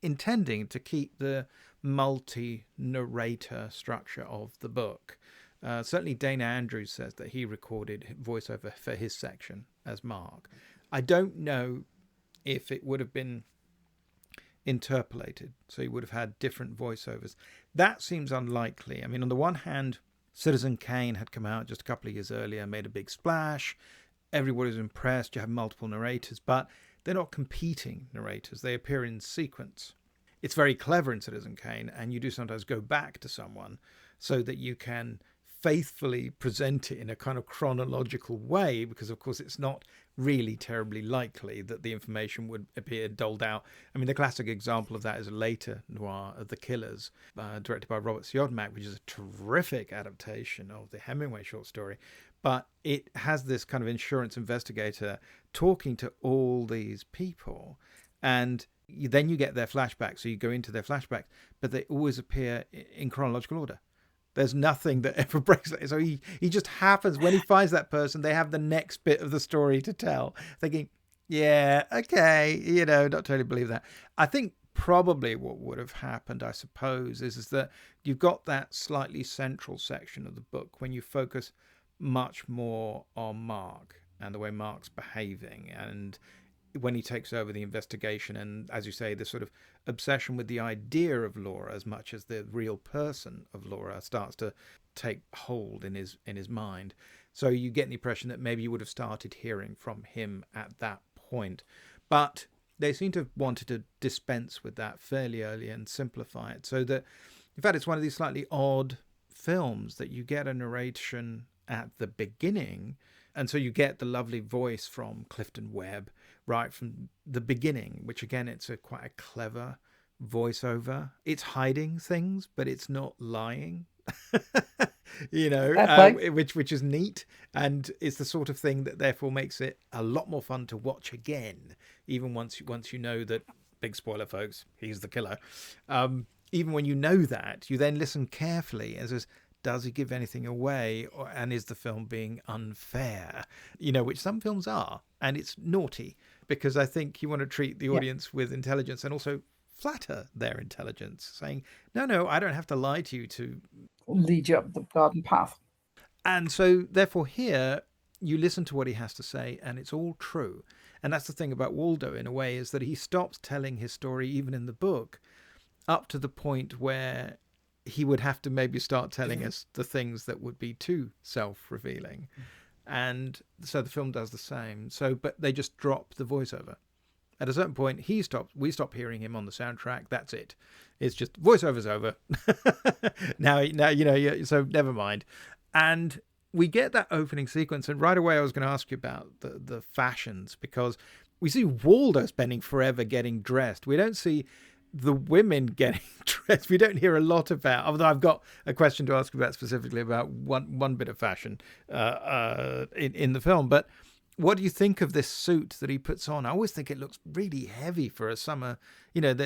intending to keep the multi-narrator structure of the book. Certainly Dana Andrews says that he recorded voiceover for his section as Mark. I don't know if it would have been interpolated, so he would have had different voiceovers. That seems unlikely. I mean, on the one hand, Citizen Kane had come out just a couple of years earlier, made a big splash. Everybody was impressed. You have multiple narrators, but they're not competing narrators. They appear in sequence. It's very clever in Citizen Kane, and you do sometimes go back to someone so that you can faithfully present it in a kind of chronological way, because of course it's not really terribly likely that the information would appear doled out. I mean, the classic example of that is a later noir of The Killers, directed by Robert Siodmak, which is a terrific adaptation of the Hemingway short story. But it has this kind of insurance investigator talking to all these people, and then you get their flashbacks. So you go into their flashbacks, but they always appear in chronological order. There's nothing that ever breaks that. So he just happens, when he finds that person, they have the next bit of the story to tell. Thinking, yeah, okay, not totally believe that. I think probably what would have happened, I suppose, is that you've got that slightly central section of the book when you focus much more on Mark and the way Mark's behaving, and when he takes over the investigation, and as you say, the sort of obsession with the idea of Laura as much as the real person of Laura starts to take hold in his mind. So you get the impression that maybe you would have started hearing from him at that point, but they seem to have wanted to dispense with that fairly early and simplify it, so that in fact it's one of these slightly odd films that you get a narration at the beginning, and so you get the lovely voice from Clifton Webb right from the beginning, which again, it's quite a clever voiceover. It's hiding things, but it's not lying. Which is neat, and it's the sort of thing that therefore makes it a lot more fun to watch again, even once you know that, big spoiler folks, he's the killer. Even when you know that, you then listen carefully and says, does he give anything away, and is the film being unfair? Which some films are, and it's naughty, because I think you want to treat the audience with intelligence and also flatter their intelligence, saying, no, I don't have to lie to you to lead you up the garden path. And so therefore here you listen to what he has to say, and it's all true. And that's the thing about Waldo, in a way, is that he stops telling his story even in the book up to the point where he would have to maybe start telling us the things that would be too self-revealing. And so the film does the same. So, but they just drop the voiceover. At a certain point, we stop hearing him on the soundtrack. That's it. It's just voiceover's over. now, so never mind. And we get that opening sequence. And right away, I was going to ask you about the fashions, because we see Waldo spending forever getting dressed. We don't see the women getting dressed. We don't hear a lot about, although I've got a question to ask about specifically about one bit of fashion in the film. But what do you think of this suit that he puts on? I always think it looks really heavy for a summer, that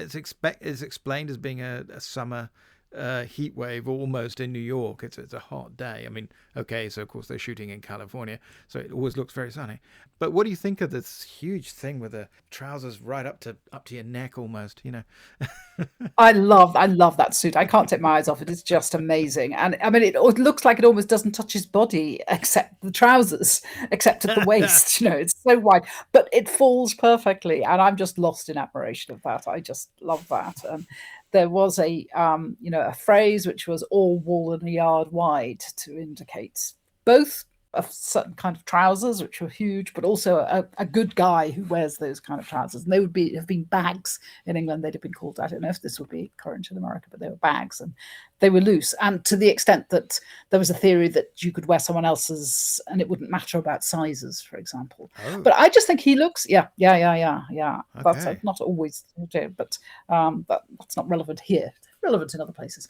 it's explained as being a summer heat wave almost in New York. It's a hot day. I mean, okay, so of course they're shooting in California, so it always looks very sunny. But what do you think of this huge thing with the trousers right up to your neck almost? I love that suit. I can't take my eyes off it. It's just amazing. And I mean, it looks like it almost doesn't touch his body except the trousers, except at the waist. It's so wide, but it falls perfectly. And I'm just lost in admiration of that. I just love that. There was a phrase which was all wool and a yard wide, to indicate both a certain kind of trousers, which were huge, but also a good guy who wears those kind of trousers. And they would have been bags in England. They'd have been called, I don't know if this would be current in America, but they were bags, and they were loose. And to the extent that there was a theory that you could wear someone else's and it wouldn't matter about sizes, for example. Oh. But I just think he looks, yeah. Okay. That's not always, but that's not relevant here. Relevant in other places.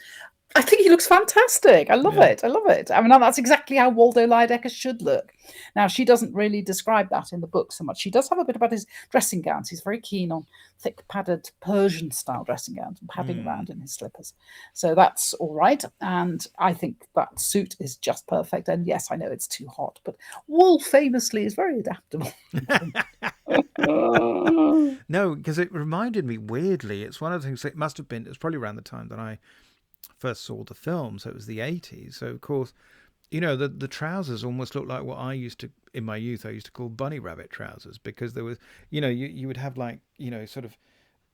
I think he looks fantastic. I love it. I mean, that's exactly how Waldo Lydecker should look. Now, she doesn't really describe that in the book so much. She does have a bit about his dressing gowns. He's very keen on thick, padded Persian-style dressing gowns and padding around in his slippers. So that's all right. And I think that suit is just perfect. And yes, I know it's too hot, but wool famously is very adaptable. No, because it reminded me weirdly. It's one of the things, it must have been, it was probably around the time that I first saw the film, so it was the 80s. So of course, the trousers almost looked like what I used to, in my youth, I used to call bunny rabbit trousers, because there was, you would have like, sort of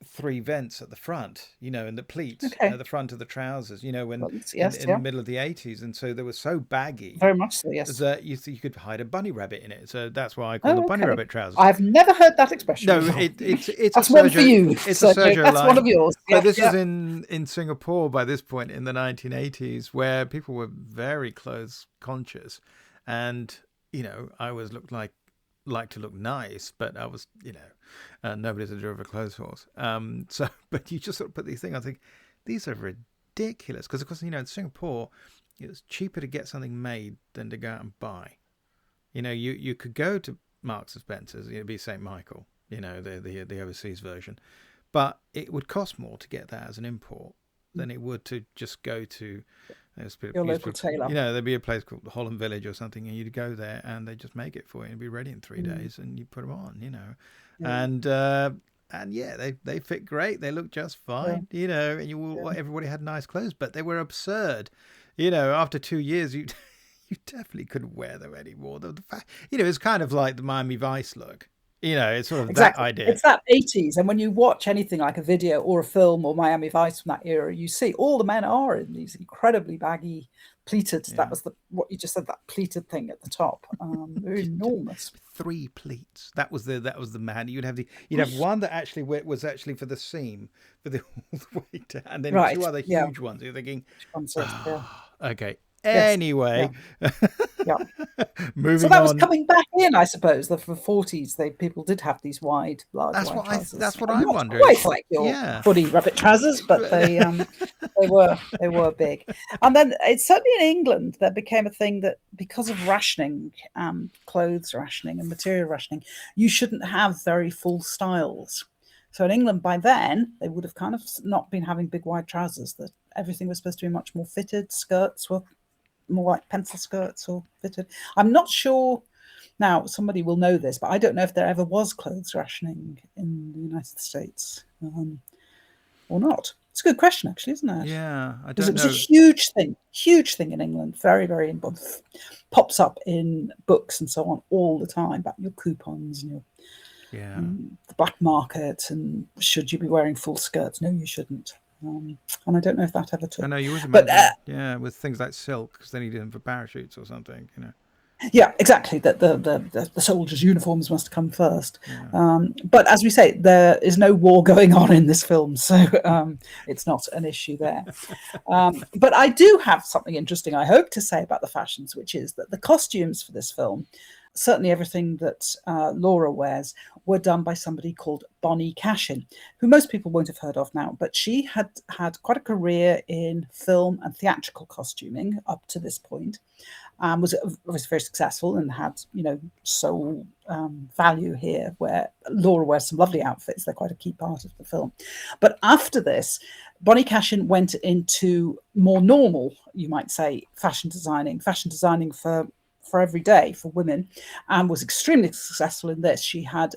3 vents at the front, in the pleats at the front of the trousers, in the middle of the 80s, and so they were so baggy, very much so, yes, that you could hide a bunny rabbit in it. So that's why I call them bunny rabbit trousers. I've never heard that expression. No, it's that's one for you. It's a Sergio that's line. One of yours. So this is in Singapore by this point in the 1980s, where people were very clothes conscious, and I always looked like to look nice, but I was, nobody's a drove a clothes horse. But you just sort of put these things, I think, these are ridiculous. Because, of course, in Singapore, it was cheaper to get something made than to go out and buy. You could go to Marks and Spencer's, it'd be St. Michael, the overseas version. But it would cost more to get that as an import than it would to just go to your local tailor. There'd be a place called Holland Village or something, and you'd go there and they just make it for you and be ready in 3 days, and you put them on, and they fit great. They look just fine, and everybody had nice clothes, but they were absurd. After 2 years, You definitely couldn't wear them anymore. It's kind of like the Miami Vice look. It's sort of Exactly. that idea. It's that 80s. And when you watch anything like a video or a film or Miami Vice from that era, you see all the men are in these incredibly baggy, pleated. Yeah. That was what you just said, that pleated thing at the top. They're enormous. 3 pleats. That was the man. You'd have one that actually was actually for the seam, for the all the way down, and then Right, 2 other yeah. huge ones. You're thinking, Yeah. okay. Yes, Anyway, Yeah. moving So that was on. coming back in, I suppose. The 40s, people did have these large That's wide what trousers. that's what I Not wondered. quite like your Yeah. footy rabbit trousers, but they were big. And then it's certainly in England that became a thing that because of rationing, clothes rationing and material rationing, you shouldn't have very full styles. So in England by then, they would have kind of not been having big wide trousers. That everything was supposed to be much more fitted. Skirts were more like pencil skirts or fitted. I'm not sure. Now, somebody will know this, but I don't know if there ever was clothes rationing in the United States or not. It's a good question, actually, isn't it? Yeah, I Because don't it was know. a huge thing in England, very, very important. Pops up in books and so on all the time, about your coupons and the black market, and should you be wearing full skirts? No, you shouldn't. And I don't know if that ever took. I know you always But imagine, with things like silk, because they needed them for parachutes or something, yeah, exactly. That the soldiers' uniforms must come first. Yeah. But as we say, there is no war going on in this film, so it's not an issue there. But I do have something interesting, I hope, to say about the fashions, which is that the costumes for this film, certainly everything that Laura wears, were done by somebody called Bonnie Cashin, who most people won't have heard of now, but she had had quite a career in film and theatrical costuming up to this point. Was very successful and had, soul value here, where Laura wears some lovely outfits. They're quite a key part of the film. But after this, Bonnie Cashin went into more normal, you might say, fashion designing for every day for women, and was extremely successful in this. She had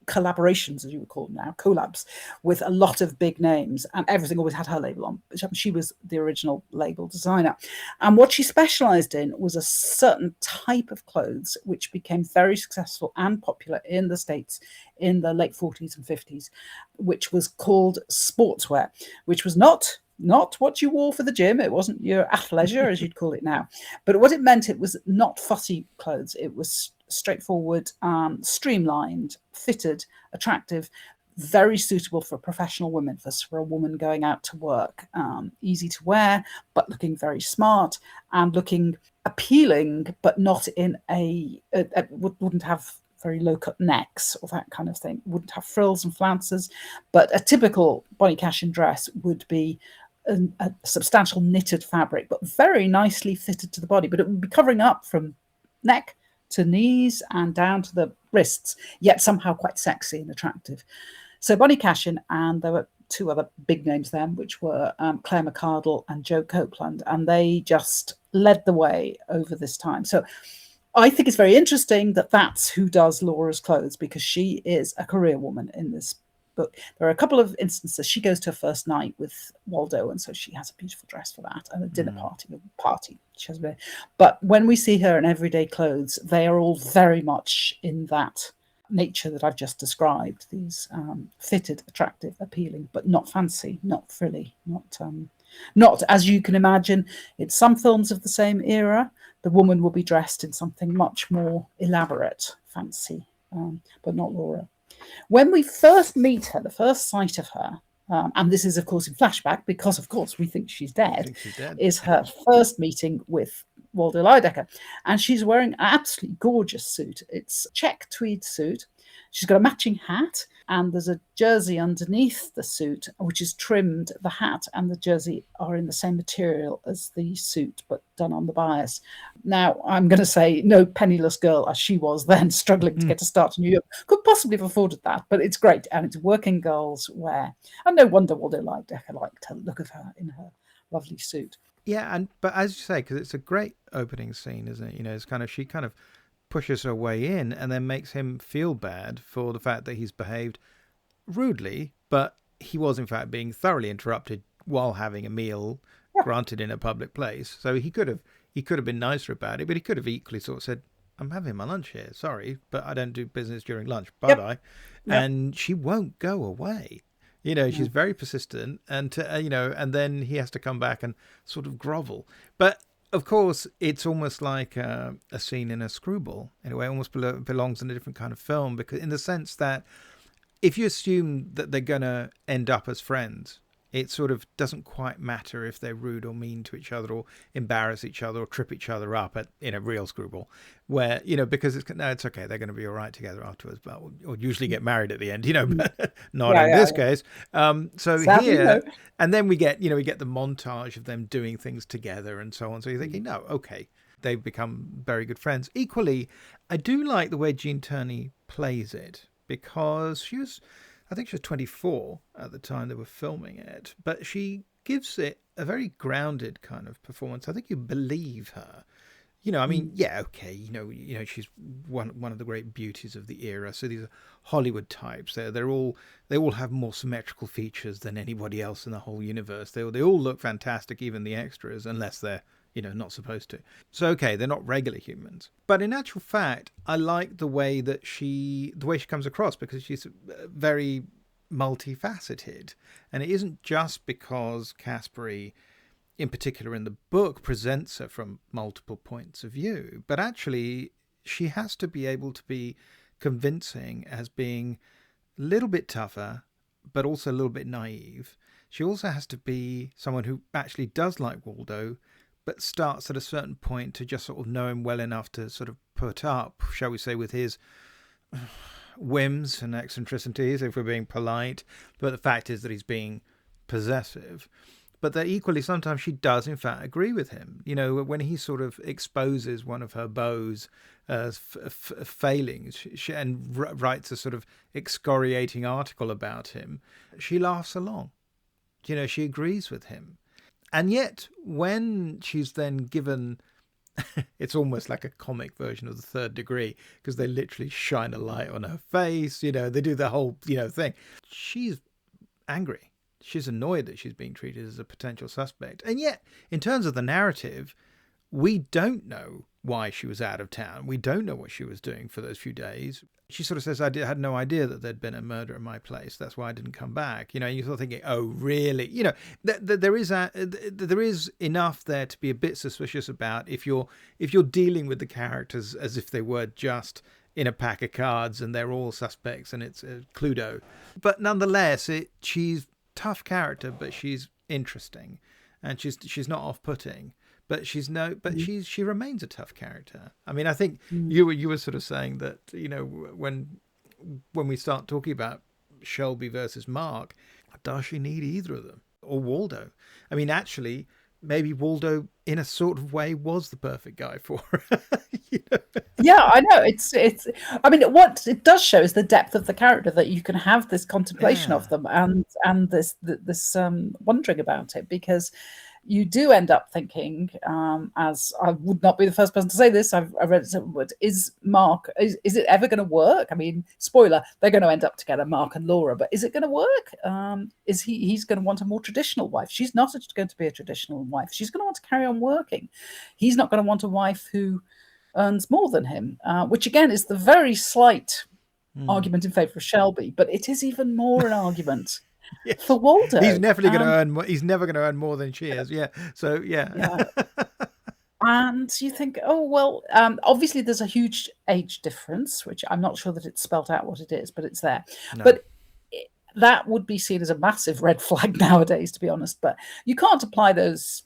collaborations, as you would call them now, collabs, with a lot of big names, and everything always had her label on. She was the original label designer. And what she specialized in was a certain type of clothes, which became very successful and popular in the States in the late 40s and 50s, which was called sportswear, which was not what you wore for the gym. It wasn't your athleisure, as you'd call it now. But what it meant, it was not fussy clothes. It was straightforward, streamlined, fitted, attractive, very suitable for professional women, for a woman going out to work. Easy to wear, but looking very smart and looking appealing, but not in wouldn't have very low-cut necks or that kind of thing. Wouldn't have frills and flounces, but a typical Bonnie Cashin dress would be a substantial knitted fabric, but very nicely fitted to the body. But it would be covering up from neck to knees and down to the wrists, yet somehow quite sexy and attractive. So Bonnie Cashin, and there were 2 other big names then, which were Claire McCardle and Joe Copeland, and they just led the way over this time. So I think it's very interesting that that's who does Laura's clothes, because she is a career woman in this book. There are a couple of instances. She goes to her first night with Waldo, and so she has a beautiful dress for that, and a dinner party. She has but when we see her in everyday clothes, they are all very much in that nature that I've just described. These fitted, attractive, appealing, but not fancy, not frilly, not as you can imagine. In some films of the same era, the woman will be dressed in something much more elaborate, fancy, but not Laura. When we first meet her, the first sight of her, and this is, of course, in flashback, because, of course, we think she's dead, is her first meeting with Waldo Lydecker. And she's wearing an absolutely gorgeous suit. It's a check tweed suit. She's got a matching hat, and there's a jersey underneath the suit, which is trimmed. The hat and the jersey are in the same material as the suit, but done on the bias. Now, I'm going to say no penniless girl, as she was then, struggling to get a start in New York, could possibly have afforded that, but it's great, and it's working girls' wear. And no wonder Waldo Lydecker liked the look of her in her lovely suit. Yeah, but as you say, because it's a great opening scene, isn't it? It's she kind of pushes her way in and then makes him feel bad for the fact that he's behaved rudely, but he was in fact being thoroughly interrupted while having a meal, granted in a public place. So he could have he could have been nicer about it, but he could have equally sort of said, I'm having my lunch here, sorry, but I don't do business during lunch, bye-bye. Yep. And she won't go away. She's very persistent, and and then he has to come back and sort of grovel. But of course, it's almost like a scene in a screwball. In a way, it almost belongs in a different kind of film, because in the sense that if you assume that they're going to end up as friends, it sort of doesn't quite matter if they're rude or mean to each other or embarrass each other or trip each other up in a real screwball, where, because it's okay, they're going to be all right together afterwards, but or usually get married at the end, but not in this case. So Sadly, here, no. and then we get the montage of them doing things together and so on. So you're thinking, no, okay, they've become very good friends. Equally, I do like the way Gene Tierney plays it, because I think she was 24 at the time they were filming it, but she gives it a very grounded kind of performance. I think you believe her. Okay, she's one of the great beauties of the era. So these are Hollywood types. They all have more symmetrical features than anybody else in the whole universe. They all look fantastic, even the extras, unless they're not supposed to. So, okay, they're not regular humans. But in actual fact, I like the way she comes across, because she's very multifaceted. And it isn't just because Caspary, in particular in the book, presents her from multiple points of view, but actually she has to be able to be convincing as being a little bit tougher, but also a little bit naive. She also has to be someone who actually does like Waldo, but starts at a certain point to just sort of know him well enough to sort of put up, shall we say, with his whims and eccentricities, if we're being polite. But the fact is that he's being possessive. But that equally, sometimes she does, in fact, agree with him. When he sort of exposes one of her beau's failings and writes a sort of excoriating article about him, she laughs along. She agrees with him. And yet, when she's then given, it's almost like a comic version of The Third Degree, because they literally shine a light on her face, they do the whole, thing. She's angry. She's annoyed that she's being treated as a potential suspect. And yet, in terms of the narrative, we don't know why she was out of town. We don't know what she was doing for those few days. She sort of says, I had no idea that there'd been a murder in my place. That's why I didn't come back. You're sort of thinking, oh, really? There is enough there to be a bit suspicious about if you're dealing with the characters as if they were just in a pack of cards and they're all suspects and it's Cluedo. But nonetheless, she's tough character, but she's interesting, and she's not off-putting. But she remains a tough character. I mean, I think you were sort of saying that, when we start talking about Shelby versus Mark, does she need either of them, or Waldo? I mean, actually, maybe Waldo, in a sort of way, was the perfect guy for her. Yeah, I know. It's. I mean, what it does show is the depth of the character, that you can have this contemplation of them and this wondering about it, because you do end up thinking, as I would not be the first person to say this, I've read it several words, is it ever going to work? I mean, spoiler, they're going to end up together, Mark and Laura, but is it going to work? Is he's going to want a more traditional wife? She's not going to be a traditional wife. She's going to want to carry on working. He's not going to want a wife who earns more than him, which again is the very slight argument in favour of Shelby, but it is even more an argument for Waldo. He's never going to earn. He's never going to earn more than she is. Yeah. So yeah. And you think, oh well. Obviously, there's a huge age difference, which I'm not sure that it's spelt out what it is, but it's there. No. But that would be seen as a massive red flag nowadays, to be honest. But you can't apply those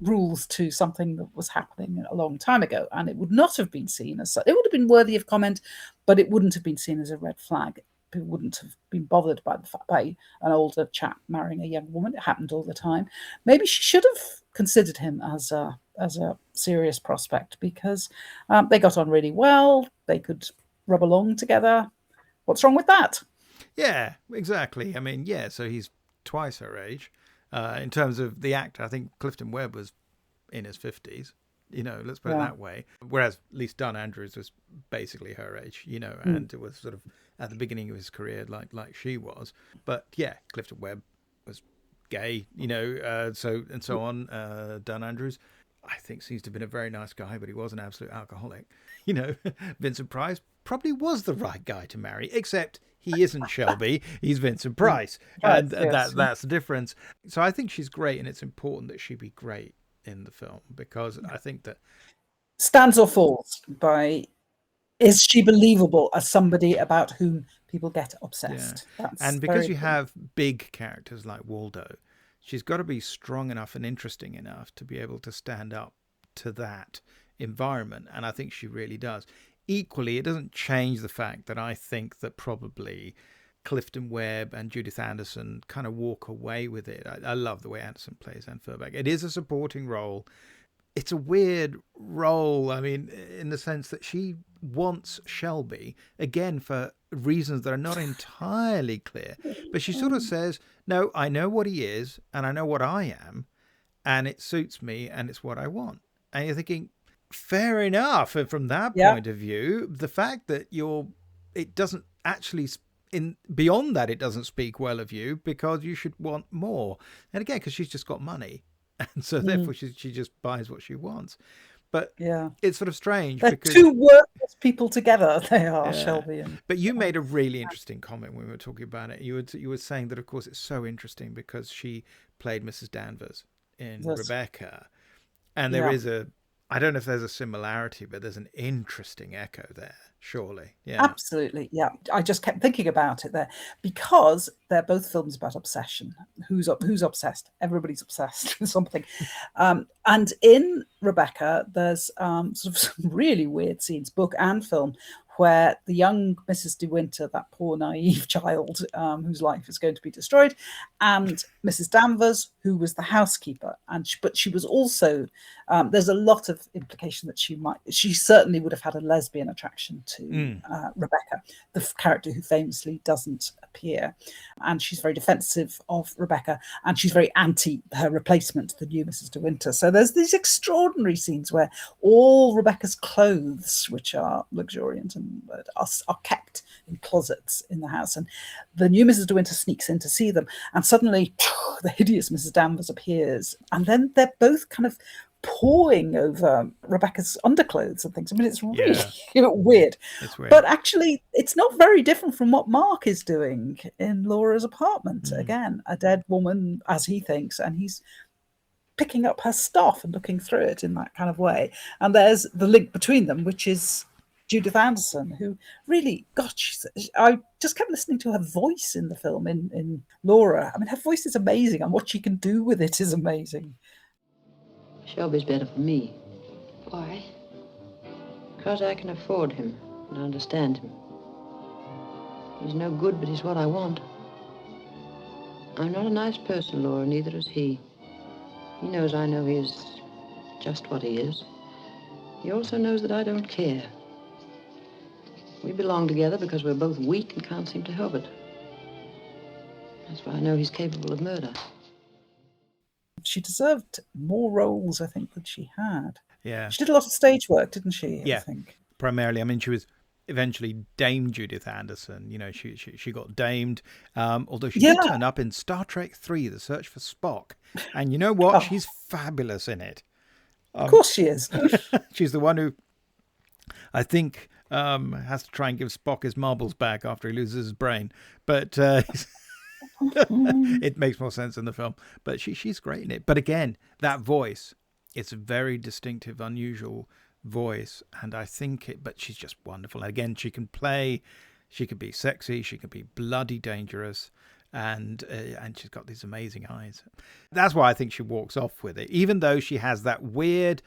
rules to something that was happening a long time ago, and it would not have been seen as such. It would have been worthy of comment, but it wouldn't have been seen as a red flag. People wouldn't have been bothered by the fact by an older chap marrying a young woman. It happened all the time. Maybe she should have considered him as a serious prospect, because they got on really well. They could rub along together. What's wrong with that? Yeah, exactly. I mean, yeah. So he's twice her age. In terms of the actor, I think Clifton Webb was in his 50s. Let's put it that way. Whereas at least Don Andrews was basically her age, and it was sort of at the beginning of his career, like she was. But yeah, Clifton Webb was gay, so and so on. Don Andrews, I think seems to have been a very nice guy, but he was an absolute alcoholic. Vincent Price probably was the right guy to marry, except he isn't Shelby. He's Vincent Price. And Yes. that's the difference. So I think she's great, and it's important that she be great in the film, because I think that... Stands or falls by, is she believable as somebody about whom people get obsessed? That's and because you important. have big characters like Waldo, she's got to be strong enough and interesting enough to be able to stand up to that environment. And I think she really does. Equally, it doesn't change the fact that I think that probably Clifton Webb and Judith Anderson kind of walk away with it. I love the way Anderson plays Anne Furbeck. It is a supporting role. It's a weird role, I mean, in the sense that she wants Shelby, again, for reasons that are not entirely clear. But she sort of says, no, I know what he is, and I know what I am, and it suits me, and it's what I want. And you're thinking, fair enough. And from that point of view, the fact that it doesn't actually... beyond that, it doesn't speak well of you, because you should want more. And again, because she's just got money. And so therefore she just buys what she wants. But it's sort of strange. They're because two worthless people together, they are, Shelby. But you made a really interesting comment when we were talking about it. You were saying that, of course, it's so interesting because she played Mrs. Danvers in Rebecca. And there is I don't know if there's a similarity, but there's an interesting echo there, surely. Yeah. Absolutely. Yeah. I just kept thinking about it there because they're both films about obsession. Who's obsessed? Everybody's obsessed with something. And in Rebecca, there's sort of some really weird scenes, book and film, where the young Mrs. De Winter, that poor naive child whose life is going to be destroyed, and Mrs. Danvers, who was the housekeeper, but she was also, there's a lot of implication that she certainly would have had a lesbian attraction to Rebecca, the character who famously doesn't appear. And she's very defensive of Rebecca, and she's very anti her replacement, the new Mrs. De Winter. So there's these extraordinary scenes where all Rebecca's clothes, which are luxuriant and are kept in closets in the house, and the new Mrs. De Winter sneaks in to see them, and suddenly the hideous Mrs. Danvers appears, and then they're both kind of pawing over Rebecca's underclothes and things. I mean, it's really weird. It's weird. But actually, it's not very different from what Mark is doing in Laura's apartment. Again, a dead woman, as he thinks, and he's picking up her stuff and looking through it in that kind of way. And there's the link between them, which is Judith Anderson, who really, I just kept listening to her voice in the film, in Laura. I mean, her voice is amazing, and what she can do with it is amazing. Shelby's better for me. Why? Because I can afford him and understand him. He's no good, but he's what I want. I'm not a nice person, Laura, neither is he. He knows I know he is just what he is. He also knows that I don't care. We belong together because we're both weak and can't seem to help it. That's why I know he's capable of murder. She deserved more roles, I think, than she had. Yeah. She did a lot of stage work, didn't she? Yeah. I think. Primarily. I mean, she was eventually Dame Judith Anderson. She got damed, although she did turn up in Star Trek 3, The Search for Spock. And you know what? She's fabulous in it. Of course she is. She's the one who, I think, has to try and give Spock his marbles back after he loses his brain. But it makes more sense in the film. But she's great in it. But again, that voice, it's a very distinctive, unusual voice. And I think but she's just wonderful. And again, she can be sexy, she can be bloody dangerous. And she's got these amazing eyes. That's why I think she walks off with it, even though she has that weird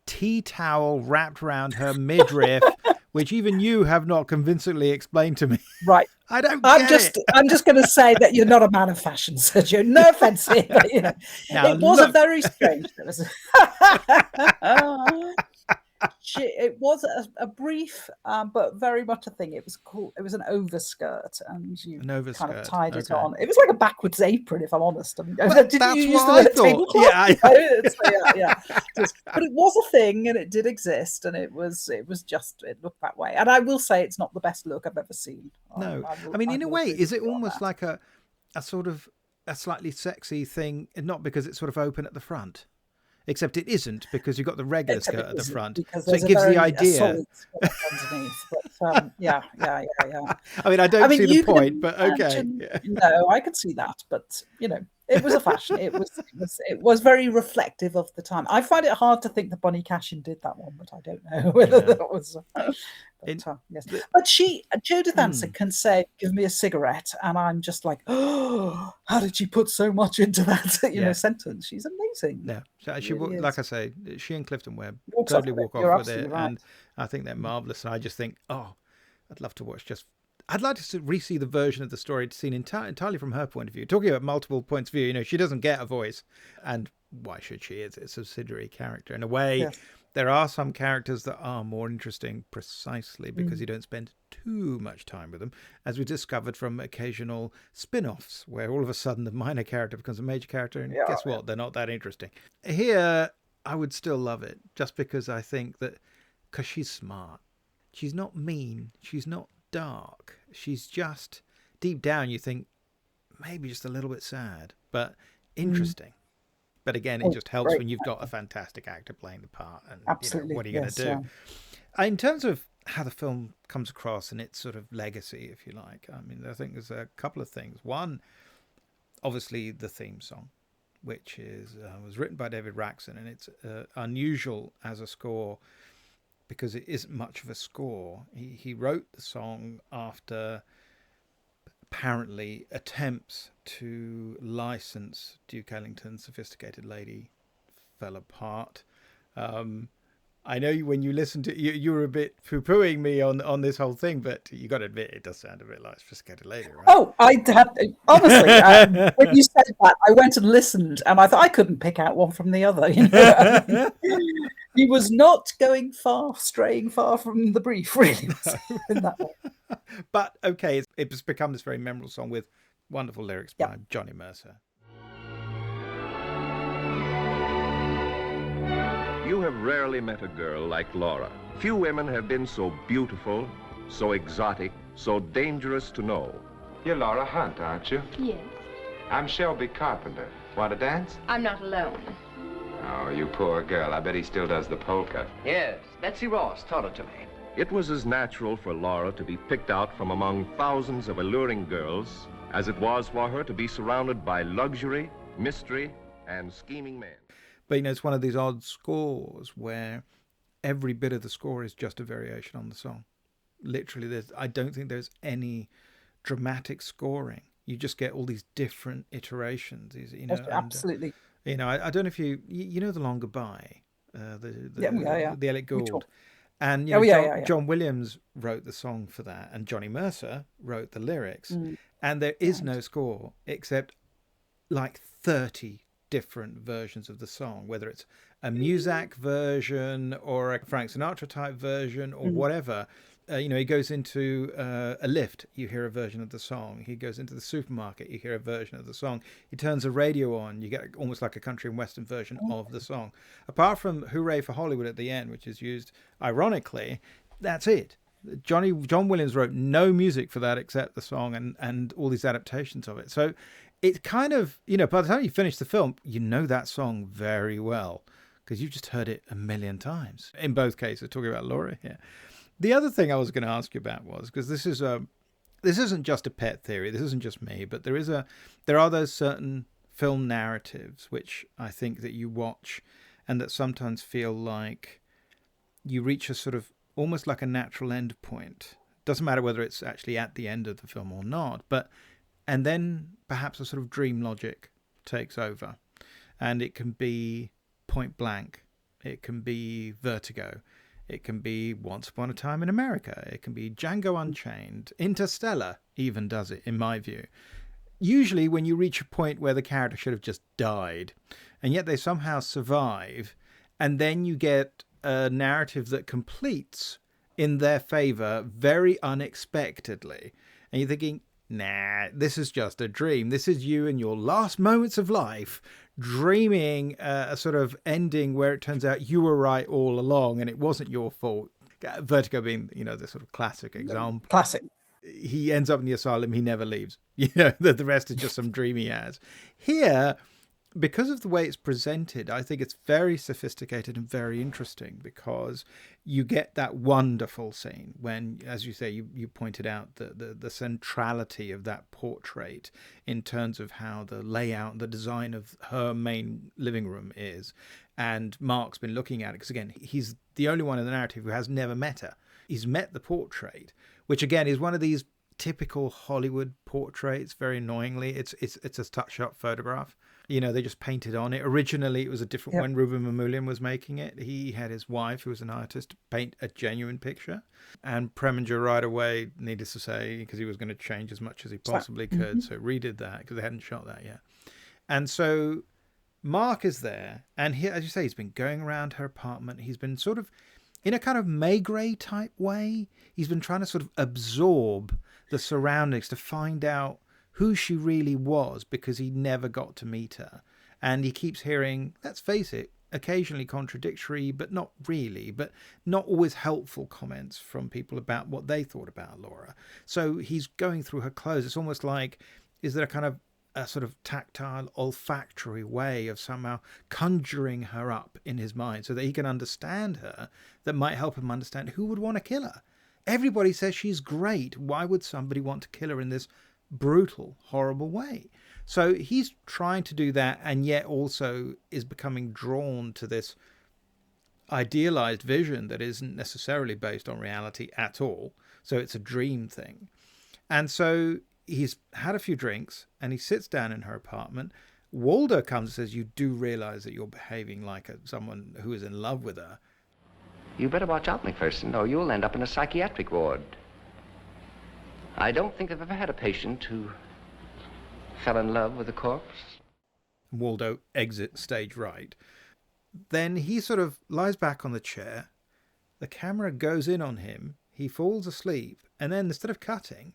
tea towel wrapped around her midriff, which even you have not convincingly explained to me. Right. I don't I'm get just going to say that you're not a man of fashion, Sergio. No offense here, but Now, it was a very strange. It was a brief, but very much a thing. It was cool. It was an overskirt, and you kind of tied it on. It was like a backwards apron, if I'm honest. I mean, that's what I thought. Yeah. But it was a thing, and it did exist, and it looked that way. And I will say, it's not the best look I've ever seen. No, I mean, in a way, is it almost like a sort of a slightly sexy thing? Not because it's sort of open at the front. except it isn't because you've got the regular Except skirt it at the isn't, front. because So there's it gives the a idea. solid skirt underneath. But yeah. I mean, I don't see the you could point, but okay. imagine. Yeah. No, I could see that, but it was a fashion. It was very reflective of the time. I find it hard to think that Bonnie Cashin did that one, but I don't know whether Yeah. that was. In- Yes. the- But Judith Anson can say, "Give me a cigarette," and I'm just like, "Oh, how did she put so much into that Yeah. sentence? She's amazing." No, so She she really is. like I say, she and Clifton Webb Walks totally off with walk it. off You're with it, absolutely right. and I think they're marvelous. And I just think, I'd love to watch. I'd like to re-see the version of the story seen entirely from her point of view. Talking about multiple points of view, she doesn't get a voice, and why should she? It's a subsidiary character in a way. Yes. There are some characters that are more interesting precisely because you don't spend too much time with them, as we discovered from occasional spin-offs where all of a sudden the minor character becomes a major character, and guess what? They're not that interesting. Here, I would still love it just because I think that because she's smart. She's not mean. She's not dark. She's just, deep down, you think maybe just a little bit sad, but interesting. But again, it just helps when you've got a fantastic actor playing the part. And Absolutely. what are you going to do? In terms of how the film comes across and its sort of legacy, if you like, I mean, I think there's a couple of things. One, obviously the theme song, which was written by David Raxon, and it's unusual as a score because it isn't much of a score. He wrote the song after apparently attempts to license Duke Ellington's Sophisticated Lady fell apart. I know when you listen to you were a bit poo-pooing me on this whole thing, but you got to admit it does sound a bit like Sophisticated Lady, right? Oh, honestly, when you said that, I went and listened, and I thought I couldn't pick out one from the other. He was not straying far from the brief, really. In that one. But okay, it's become this very memorable song with wonderful lyrics by Johnny Mercer. You have rarely met a girl like Laura. Few women have been so beautiful, so exotic, so dangerous to know. You're Laura Hunt, aren't you? Yes. I'm Shelby Carpenter. Want to dance? I'm not alone. Oh, you poor girl. I bet he still does the polka. Yes, Betsy Ross taught it to me. It was as natural for Laura to be picked out from among thousands of alluring girls as it was for her to be surrounded by luxury, mystery, and scheming men. But it's one of these odd scores where every bit of the score is just a variation on the song. Literally, I don't think there's any dramatic scoring. You just get all these different iterations. Absolutely. I don't know if you know The Long Goodbye, the Elliot Gould. And John Williams wrote the song for that, and Johnny Mercer wrote the lyrics. And there is no score except like 30 different versions of the song, whether it's a Muzak version or a Frank Sinatra type version or whatever. He goes into a lift, you hear a version of the song. He goes into the supermarket, you hear a version of the song. He turns the radio on, you get almost like a country and western version of the song. Apart from Hooray for Hollywood at the end, which is used ironically, that's it. John Williams wrote no music for that except the song and all these adaptations of it. So it kind of, by the time you finish the film, you know that song very well because you've just heard it a million times. In both cases, talking about Laura here. The other thing I was going to ask you about was, because this isn't just a pet theory, this isn't just me, but there are those certain film narratives which I think that you watch and that sometimes feel like you reach a sort of almost like a natural end point. Doesn't matter whether it's actually at the end of the film or not, and then perhaps a sort of dream logic takes over. And it can be Point Blank. It can be Vertigo. It can be Once Upon a Time in America. It can be Django Unchained. Interstellar even does it, in my view. Usually when you reach a point where the character should have just died, and yet they somehow survive, and then you get a narrative that completes in their favor very unexpectedly. And you're thinking, nah, this is just a dream. This is you in your last moments of life dreaming a sort of ending where it turns out you were right all along and it wasn't your fault. Vertigo being, the sort of classic example. Classic. He ends up in the asylum. He never leaves. The rest is just some dream he has. Here, because of the way it's presented, I think it's very sophisticated and very interesting, because you get that wonderful scene when, as you say, you pointed out the centrality of that portrait in terms of how the layout, the design of her main living room is. And Mark's been looking at it because, again, he's the only one in the narrative who has never met her. He's met the portrait, which, again, is one of these typical Hollywood portraits. Very annoyingly, it's a touch-up photograph. You know, they just painted on it. Originally, it was a different. When Ruben Mamoulian was making it, he had his wife, who was an artist, paint a genuine picture. And Preminger right away, needless to say, because he was going to change as much as he possibly could, so redid that because they hadn't shot that yet. And so Mark is there, and he, as you say, he's been going around her apartment. He's been sort of, in a kind of Maigret type way, he's been trying to sort of absorb the surroundings to find out who she really was, because he never got to meet her. And he keeps hearing, let's face it, occasionally contradictory, but not really, but not always helpful comments from people about what they thought about Laura. So he's going through her clothes. It's almost like, is there a kind of a sort of tactile, olfactory way of somehow conjuring her up in his mind so that he can understand her, that might help him understand who would want to kill her. Everybody says she's great. Why would somebody want to kill her in this brutal, horrible way? So he's trying to do that, and yet also is becoming drawn to this idealized vision that isn't necessarily based on reality at all. So it's a dream thing. And so he's had a few drinks and he sits down in her apartment. Waldo comes and says, you do realize that you're behaving like someone who is in love with her. You better watch out, McPherson, or you'll end up in a psychiatric ward. I don't think I've ever had a patient who fell in love with a corpse. Waldo exits stage right. Then he sort of lies back on the chair. The camera goes in on him. He falls asleep. And then instead of cutting,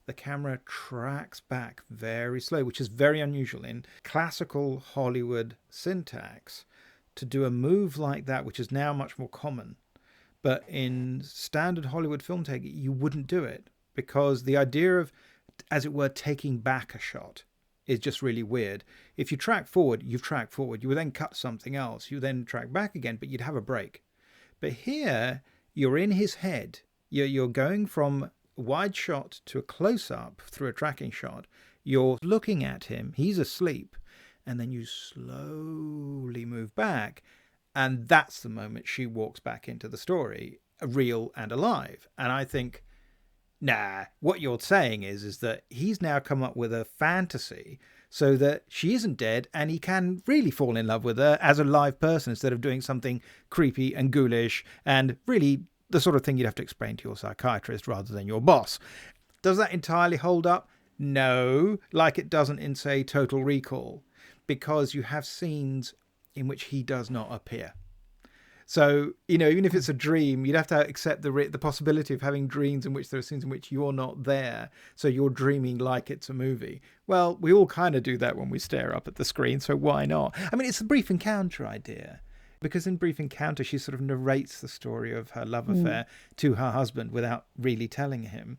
the camera tracks back very slow, which is very unusual in classical Hollywood syntax to do a move like that, which is now much more common. But in standard Hollywood film taking, you wouldn't do it, because the idea of, as it were, taking back a shot is just really weird. If you track forward, you've tracked forward. You would then cut something else. You then track back again, but you'd have a break. But here, you're in his head. You're going from a wide shot to a close-up through a tracking shot. You're looking at him. He's asleep. And then you slowly move back. And that's the moment she walks back into the story, real and alive. And I think, nah, what you're saying is that he's now come up with a fantasy so that she isn't dead and he can really fall in love with her as a live person instead of doing something creepy and ghoulish and really the sort of thing you'd have to explain to your psychiatrist rather than your boss. Does that entirely hold up? No, like it doesn't in, say, Total Recall, because you have scenes in which he does not appear. So, you know, even if it's a dream, you'd have to accept the possibility of having dreams in which there are scenes in which you're not there. So you're dreaming like it's a movie. Well, we all kind of do that when we stare up at the screen. So why not? I mean, it's a brief encounter idea, because in Brief Encounter, she sort of narrates the story of her love affair to her husband without really telling him.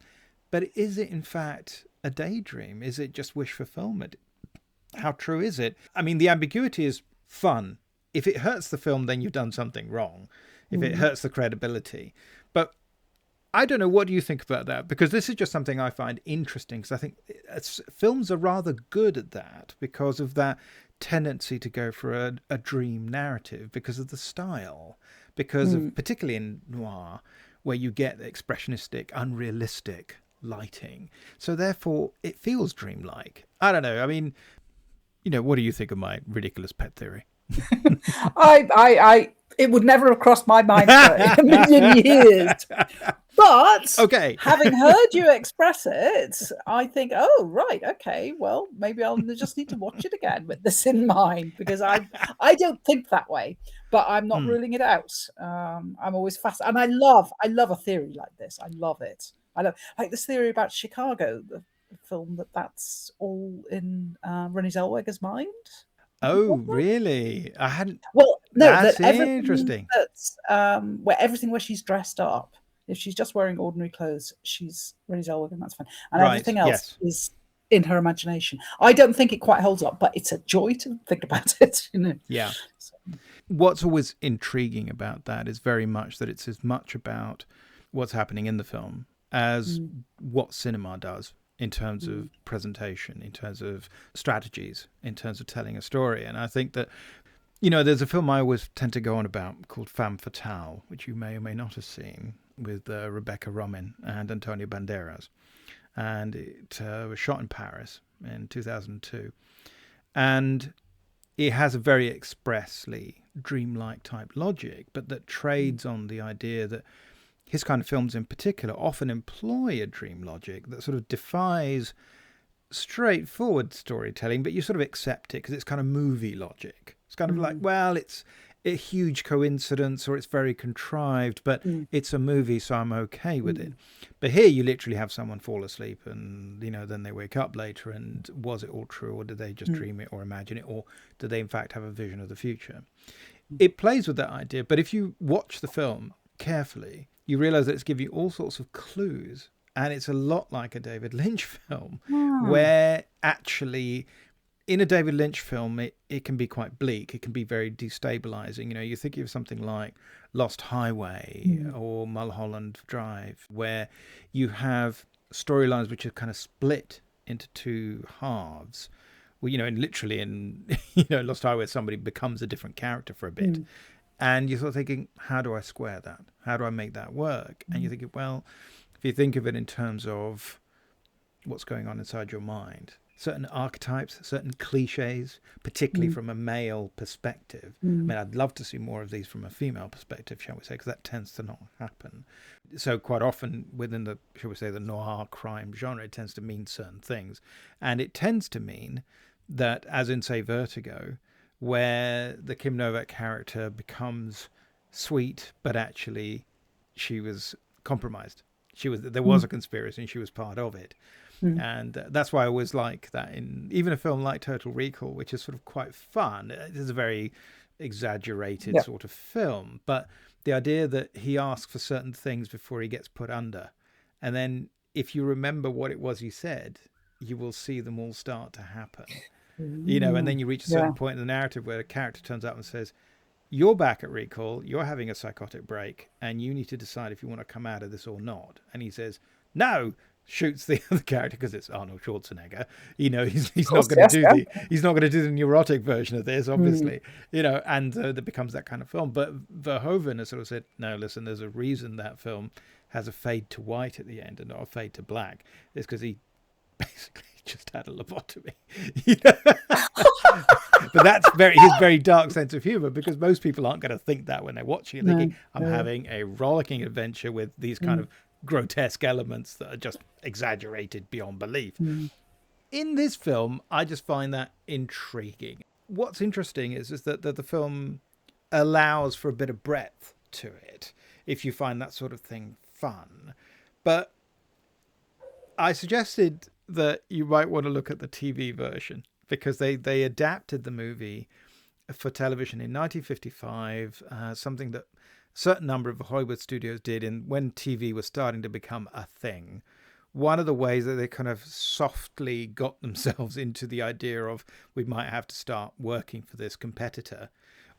But is it in fact a daydream? Is it just wish fulfillment? How true is it? I mean, the ambiguity is fun. If it hurts the film, then you've done something wrong. If it hurts the credibility. But I don't know, what do you think about that? Because this is just something I find interesting, because I think films are rather good at that because of that tendency to go for a dream narrative, because of the style, because of, particularly in noir, where you get the expressionistic, unrealistic lighting. So therefore, it feels dreamlike. I don't know. I mean, you know, what do you think of my ridiculous pet theory? It would never have crossed my mind for a million years. But having heard you express it, I think, oh, right, okay, well, maybe I'll just need to watch it again with this in mind, because I don't think that way, but I'm not ruling it out. I'm always fascinated. And I love a theory like this. I love it. I love, like, this theory about Chicago, the film that's all in Renée Zellweger's mind. Oh, really? I hadn't. Well, no, that's interesting. That's where she's dressed up. If she's just wearing ordinary clothes, she's Renée Zellweger, and that's fine. And everything else is in her imagination. I don't think it quite holds up, but it's a joy to think about it, you know. Yeah. What's always intriguing about that is very much that it's as much about what's happening in the film as what cinema does in terms of presentation, in terms of strategies, in terms of telling a story. And I think that, you know, there's a film I always tend to go on about called Femme Fatale, which you may or may not have seen, with Rebecca Romijn and Antonio Banderas. And it was shot in Paris in 2002. And it has a very expressly dreamlike type logic, but that trades on the idea that his kind of films in particular often employ a dream logic that sort of defies straightforward storytelling, but you sort of accept it because it's kind of movie logic. It's kind of like, well, it's a huge coincidence or it's very contrived, but it's a movie, so I'm okay with it. But here you literally have someone fall asleep and, you know, then they wake up later, and was it all true, or did they just dream it or imagine it, or did they in fact have a vision of the future? It plays with that idea, but if you watch the film carefully, you realize that it's giving you all sorts of clues, and it's a lot like a David Lynch film, where actually in a David Lynch film, it can be quite bleak. It can be very destabilizing. You know, you think of something like Lost Highway or Mulholland Drive, where you have storylines which are kind of split into two halves. Well, you know, and literally in, you know, Lost Highway, somebody becomes a different character for a bit. And you're sort of thinking, how do I square that? How do I make that work? And you're thinking, well, if you think of it in terms of what's going on inside your mind, certain archetypes, certain cliches, particularly from a male perspective. I mean, I'd love to see more of these from a female perspective, shall we say, because that tends to not happen. So quite often within the, shall we say, the noir crime genre, it tends to mean certain things. And it tends to mean that, as in, say, Vertigo, where the Kim Novak character becomes sweet, but actually she was compromised. There was a conspiracy and she was part of it. And that's why I always like that in even a film like Total Recall, which is sort of quite fun. It is a very exaggerated sort of film, but the idea that he asks for certain things before he gets put under, and then if you remember what it was he said, you will see them all start to happen. You know, and then you reach a certain point in the narrative where a character turns up and says, you're back at Recall, you're having a psychotic break, and you need to decide if you want to come out of this or not. And he says, no, shoots the other character because it's Arnold Schwarzenegger. You know, he's not going to do the neurotic version of this, obviously. You know, and that becomes that kind of film. But Verhoeven has sort of said, no, listen, there's a reason that film has a fade to white at the end and not a fade to black. It's because he basically just had a lobotomy. You know? But that's his very dark sense of humor, because most people aren't going to think that when they're watching it, thinking, I'm having a rollicking adventure with these kind of grotesque elements that are just exaggerated beyond belief. In this film, I just find that intriguing. What's interesting is that the film allows for a bit of breadth to it, if you find that sort of thing fun. But I suggested that you might want to look at the TV version, because they adapted the movie for television in 1955, something that a certain number of Hollywood studios did when TV was starting to become a thing. One of the ways that they kind of softly got themselves into the idea of we might have to start working for this competitor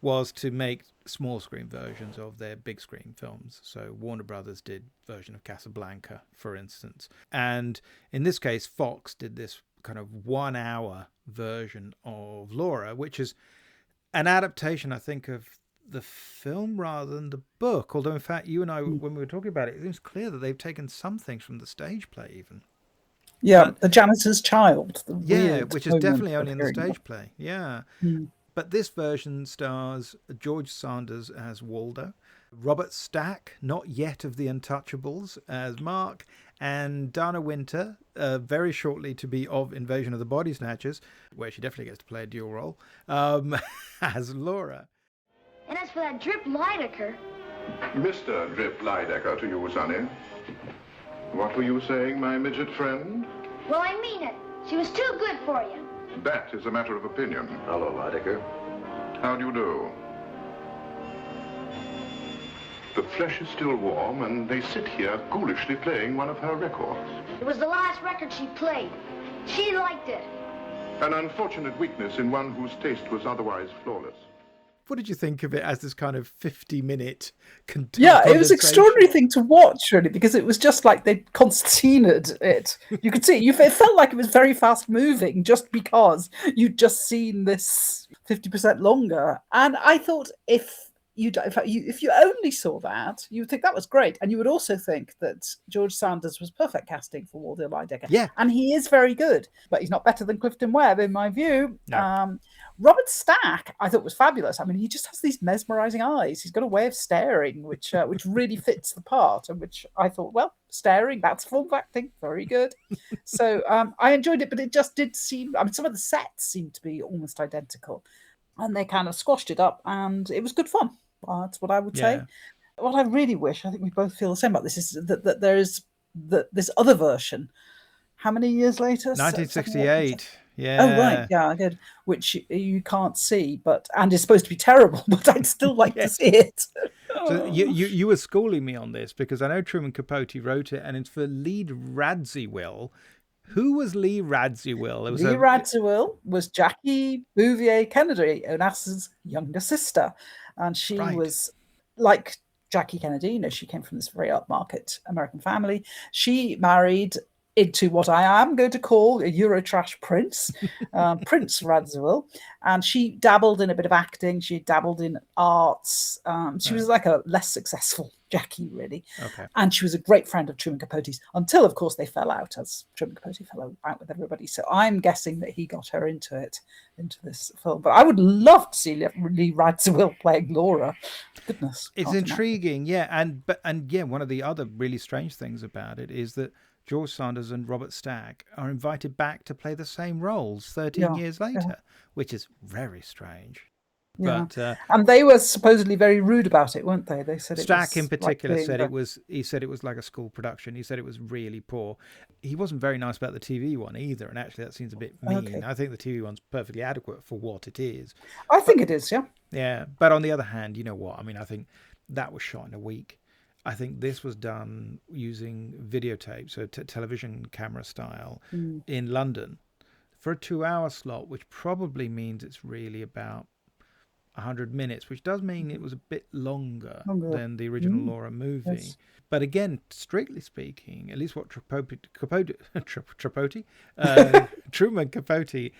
was to make small screen versions of their big screen films. So Warner Brothers did a version of Casablanca, for instance. And in this case, Fox did this kind of 1 hour version of Laura, which is an adaptation, I think, of the film rather than the book. Although, in fact, you and I, when we were talking about it, it seems clear that they've taken some things from the stage play even. Yeah, The Janitor's Child. Which is definitely only in the stage play. Yeah. But this version stars George Sanders as Waldo, Robert Stack, not yet of the Untouchables, as Mark, and Dana Winter, very shortly to be of Invasion of the Body Snatchers, where she definitely gets to play a dual role, as Laura. And as for that Drip Lydecker... Mr. Drip Lydecker to you, Sonny. What were you saying, my midget friend? Well, I mean it. She was too good for you. That is a matter of opinion. Hello, Lydecker. How do you do? The flesh is still warm, and they sit here ghoulishly playing one of her records. It was the last record she played. She liked it. An unfortunate weakness in one whose taste was otherwise flawless. What did you think of it as this kind of 50-minute Yeah, it was an extraordinary thing to watch, really, because it was just like they'd concertinaed it. You could see, it felt like it was very fast moving just because you'd just seen this 50% longer. And I thought if you only saw that, you would think that was great. And you would also think that George Sanders was perfect casting for Walter Lydecker. Yeah. And he is very good, but he's not better than Clifton Webb, in my view. No. Robert Stack, I thought, was fabulous. I mean, he just has these mesmerizing eyes. He's got a way of staring, which really fits the part, and which I thought, well, staring, that's form acting, very good. So I enjoyed it, but it just did seem, I mean, some of the sets seemed to be almost identical, and they kind of squashed it up, and it was good fun. That's what I would say. What I really wish, I think we both feel the same about this, is that there is this other version. How many years later? 1968. Yeah. Oh, right. Yeah, good. Which you can't see, and is supposed to be terrible, but I'd still like to see it. So you were schooling me on this because I know Truman Capote wrote it, and it's for Lee Radziwill. Who was Lee Radziwill? Radziwill was Jackie Bouvier Kennedy, Onassis' younger sister. And she was like Jackie Kennedy. You know, she came from this very upmarket American family. She married into what I am going to call a Eurotrash prince, Prince Radziwill. And she dabbled in a bit of acting. She dabbled in arts. She was like a less successful Jackie, really. Okay. And she was a great friend of Truman Capote's until, of course, they fell out, as Truman Capote fell out with everybody. So I'm guessing that he got her into this film. But I would love to see Lee Radziwill playing Laura. Goodness. It's intriguing, yeah. And yeah, one of the other really strange things about it is that George Sanders and Robert Stack are invited back to play the same roles 13 years later, which is very strange. Yeah. But, and they were supposedly very rude about it, weren't they? They said Stack in particular said it was like a school production. He said it was really poor. He wasn't very nice about the TV one either, and actually that seems a bit mean. Okay. I think the TV one's perfectly adequate for what it is. I think it is, yeah. Yeah, but on the other hand, you know what? I mean, I think that was shot in a week. I think this was done using videotape, so television camera style, in London for a 2-hour slot, which probably means it's really about 100 minutes, which does mean it was a bit longer than the original Laura movie. Yes. But again, strictly speaking, at least what Truman Capote,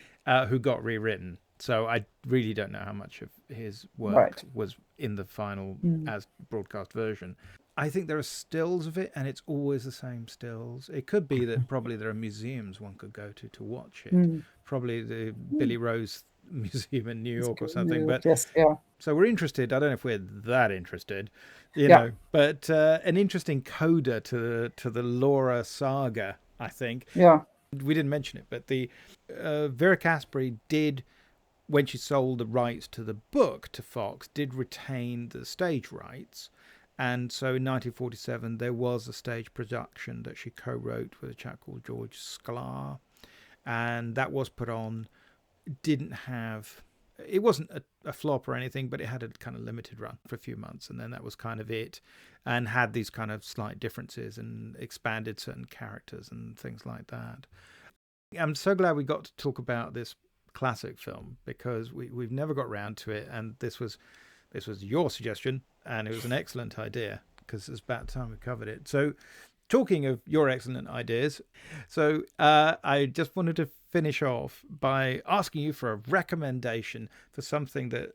who got rewritten. So I really don't know how much of his work was in the final as broadcast version. I think there are stills of it, and it's always the same stills. It could be that probably there are museums one could go to watch it. Probably the Billy Rose Museum in New York or something. But so we're interested. I don't know if we're that interested, you know. But an interesting coda to the Laura saga, I think. Yeah, we didn't mention it, but the Vera Caspery did, when she sold the rights to the book to Fox, did retain the stage rights. And so in 1947, there was a stage production that she co-wrote with a chap called George Sklar. And that was put on. It wasn't a flop or anything, but it had a kind of limited run for a few months. And then that was kind of it. And had these kind of slight differences and expanded certain characters and things like that. I'm so glad we got to talk about this classic film because we've never got round to it. And this was your suggestion, and it was an excellent idea because it's about time we covered it. So talking of your excellent ideas, so I just wanted to finish off by asking you for a recommendation for something that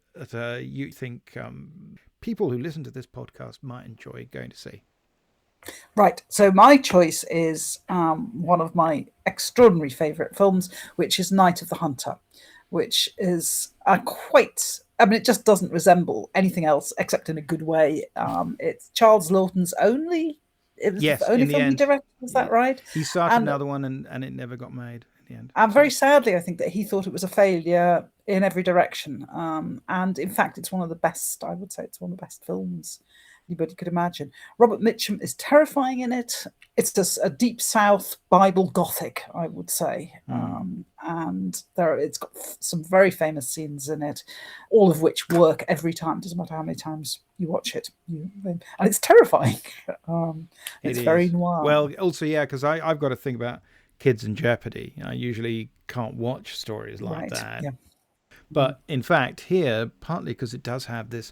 you think people who listen to this podcast might enjoy going to see. Right. So my choice is one of my extraordinary favourite films, which is Night of the Hunter, which is it just doesn't resemble anything else except in a good way. It's Charles Lawton's only film he directed. Is that right? He started another one and it never got made in the end. And very sadly, I think that he thought it was a failure in every direction. And in fact, it's one of the best, I would say it's one of the best films anybody could imagine. Robert Mitchum is terrifying in it. It's just a deep South Bible Gothic, I would say. And it's got some very famous scenes in it, all of which work every time. Doesn't matter how many times you watch it. And it's terrifying. It's very noir. Well, also, yeah, because I've got to think about kids in jeopardy. I usually can't watch stories like that. Yeah. But in fact, here, partly because it does have this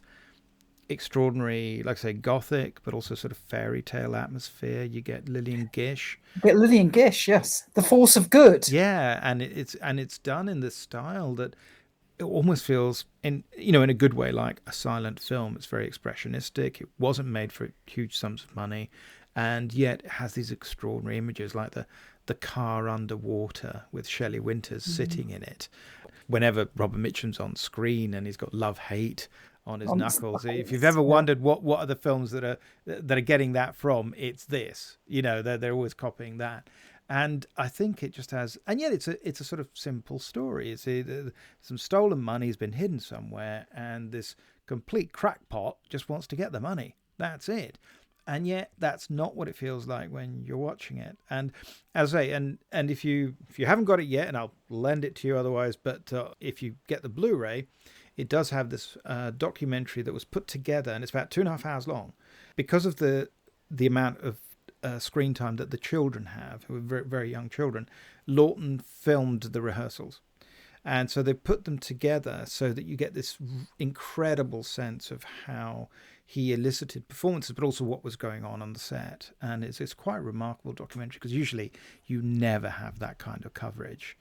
extraordinary, like I say, gothic, but also sort of fairy tale atmosphere. You get Lillian Gish. Yes. The force of good. Yeah, and it's done in this style that it almost feels in a good way like a silent film. It's very expressionistic. It wasn't made for huge sums of money, and yet it has these extraordinary images like the car underwater with Shelley Winters sitting in it. Whenever Robert Mitchum's on screen and he's got love-hate on his knuckles. If you've ever wondered what are the films that are getting that from, it's this. They're always copying that. And I think it just has, and yet it's a sort of simple story. It's some stolen money's been hidden somewhere, and this complete crackpot just wants to get the money. That's it. And yet that's not what it feels like when you're watching it. And as I say, and if you haven't got it yet, and I'll lend it to you otherwise, but if you get the Blu-ray, it does have this documentary that was put together, and it's about 2.5 hours long. Because of the amount of screen time that the children have, who are very, very young children, Lawton filmed the rehearsals. And so they put them together so that you get this incredible sense of how he elicited performances, but also what was going on the set. And it's quite a remarkable documentary, because usually you never have that kind of coverage,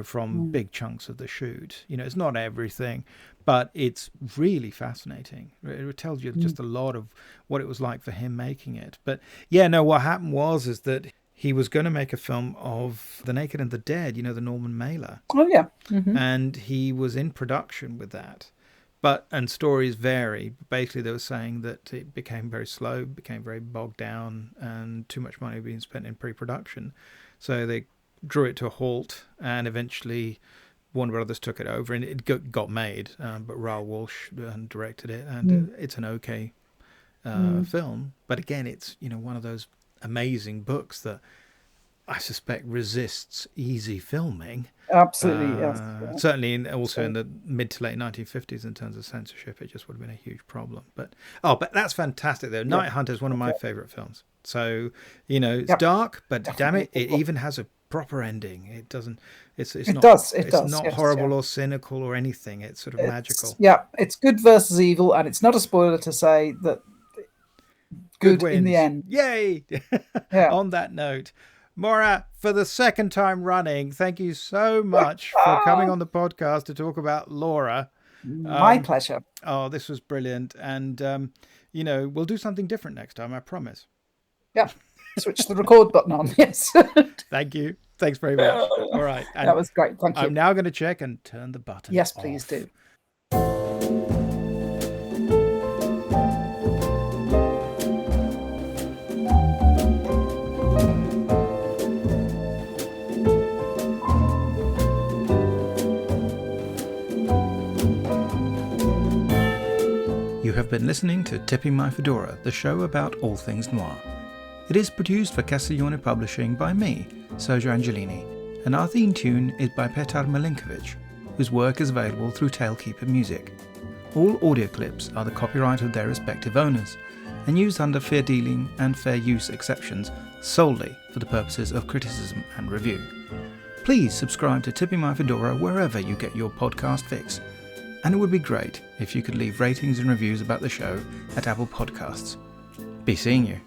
from big chunks of the shoot. It's not everything, but it's really fascinating. It tells you just a lot of what it was like for him making it. But what happened is that he was going to make a film of The Naked and the Dead, the Norman Mailer. Oh, yeah. Mm-hmm. And he was in production with that. And stories vary. Basically, they were saying that it became very slow, became very bogged down, and too much money being spent in pre-production. So they drew it to a halt, and eventually Warner Brothers took it over, and it got made. But Raoul Walsh directed it, and it's an okay film. But again, it's one of those amazing books that I suspect resists easy filming. Absolutely, yes. Certainly, in the mid to late 1950s, in terms of censorship, it just would have been a huge problem. But that's fantastic, though. Night Hunter is one of my favourite films. So, it's dark, but damn it, it even has a proper ending. It doesn't. It's not horrible or cynical or anything. It's sort of magical. Yeah, it's good versus evil, and it's not a spoiler to say that good in the end. Yay! On that note, Moira, for the second time running, thank you so much for coming on the podcast to talk about Laura. My pleasure. Oh, this was brilliant. And, we'll do something different next time, I promise. Yeah. Switch the record button on. Yes. Thank you. Thanks very much. All right. And that was great. Thank you. I'm now going to check and turn the button Yes, off. please do. You have been listening to Tipping My Fedora, the show about all things noir. It is produced for Castiglione Publishing by me, Sergio Angelini, and our theme tune is by Petar Milinkovic, whose work is available through Tailkeeper Music. All audio clips are the copyright of their respective owners, and used under fair dealing and fair use exceptions solely for the purposes of criticism and review. Please subscribe to Tipping My Fedora wherever you get your podcast fix. And it would be great if you could leave ratings and reviews about the show at Apple Podcasts. Be seeing you.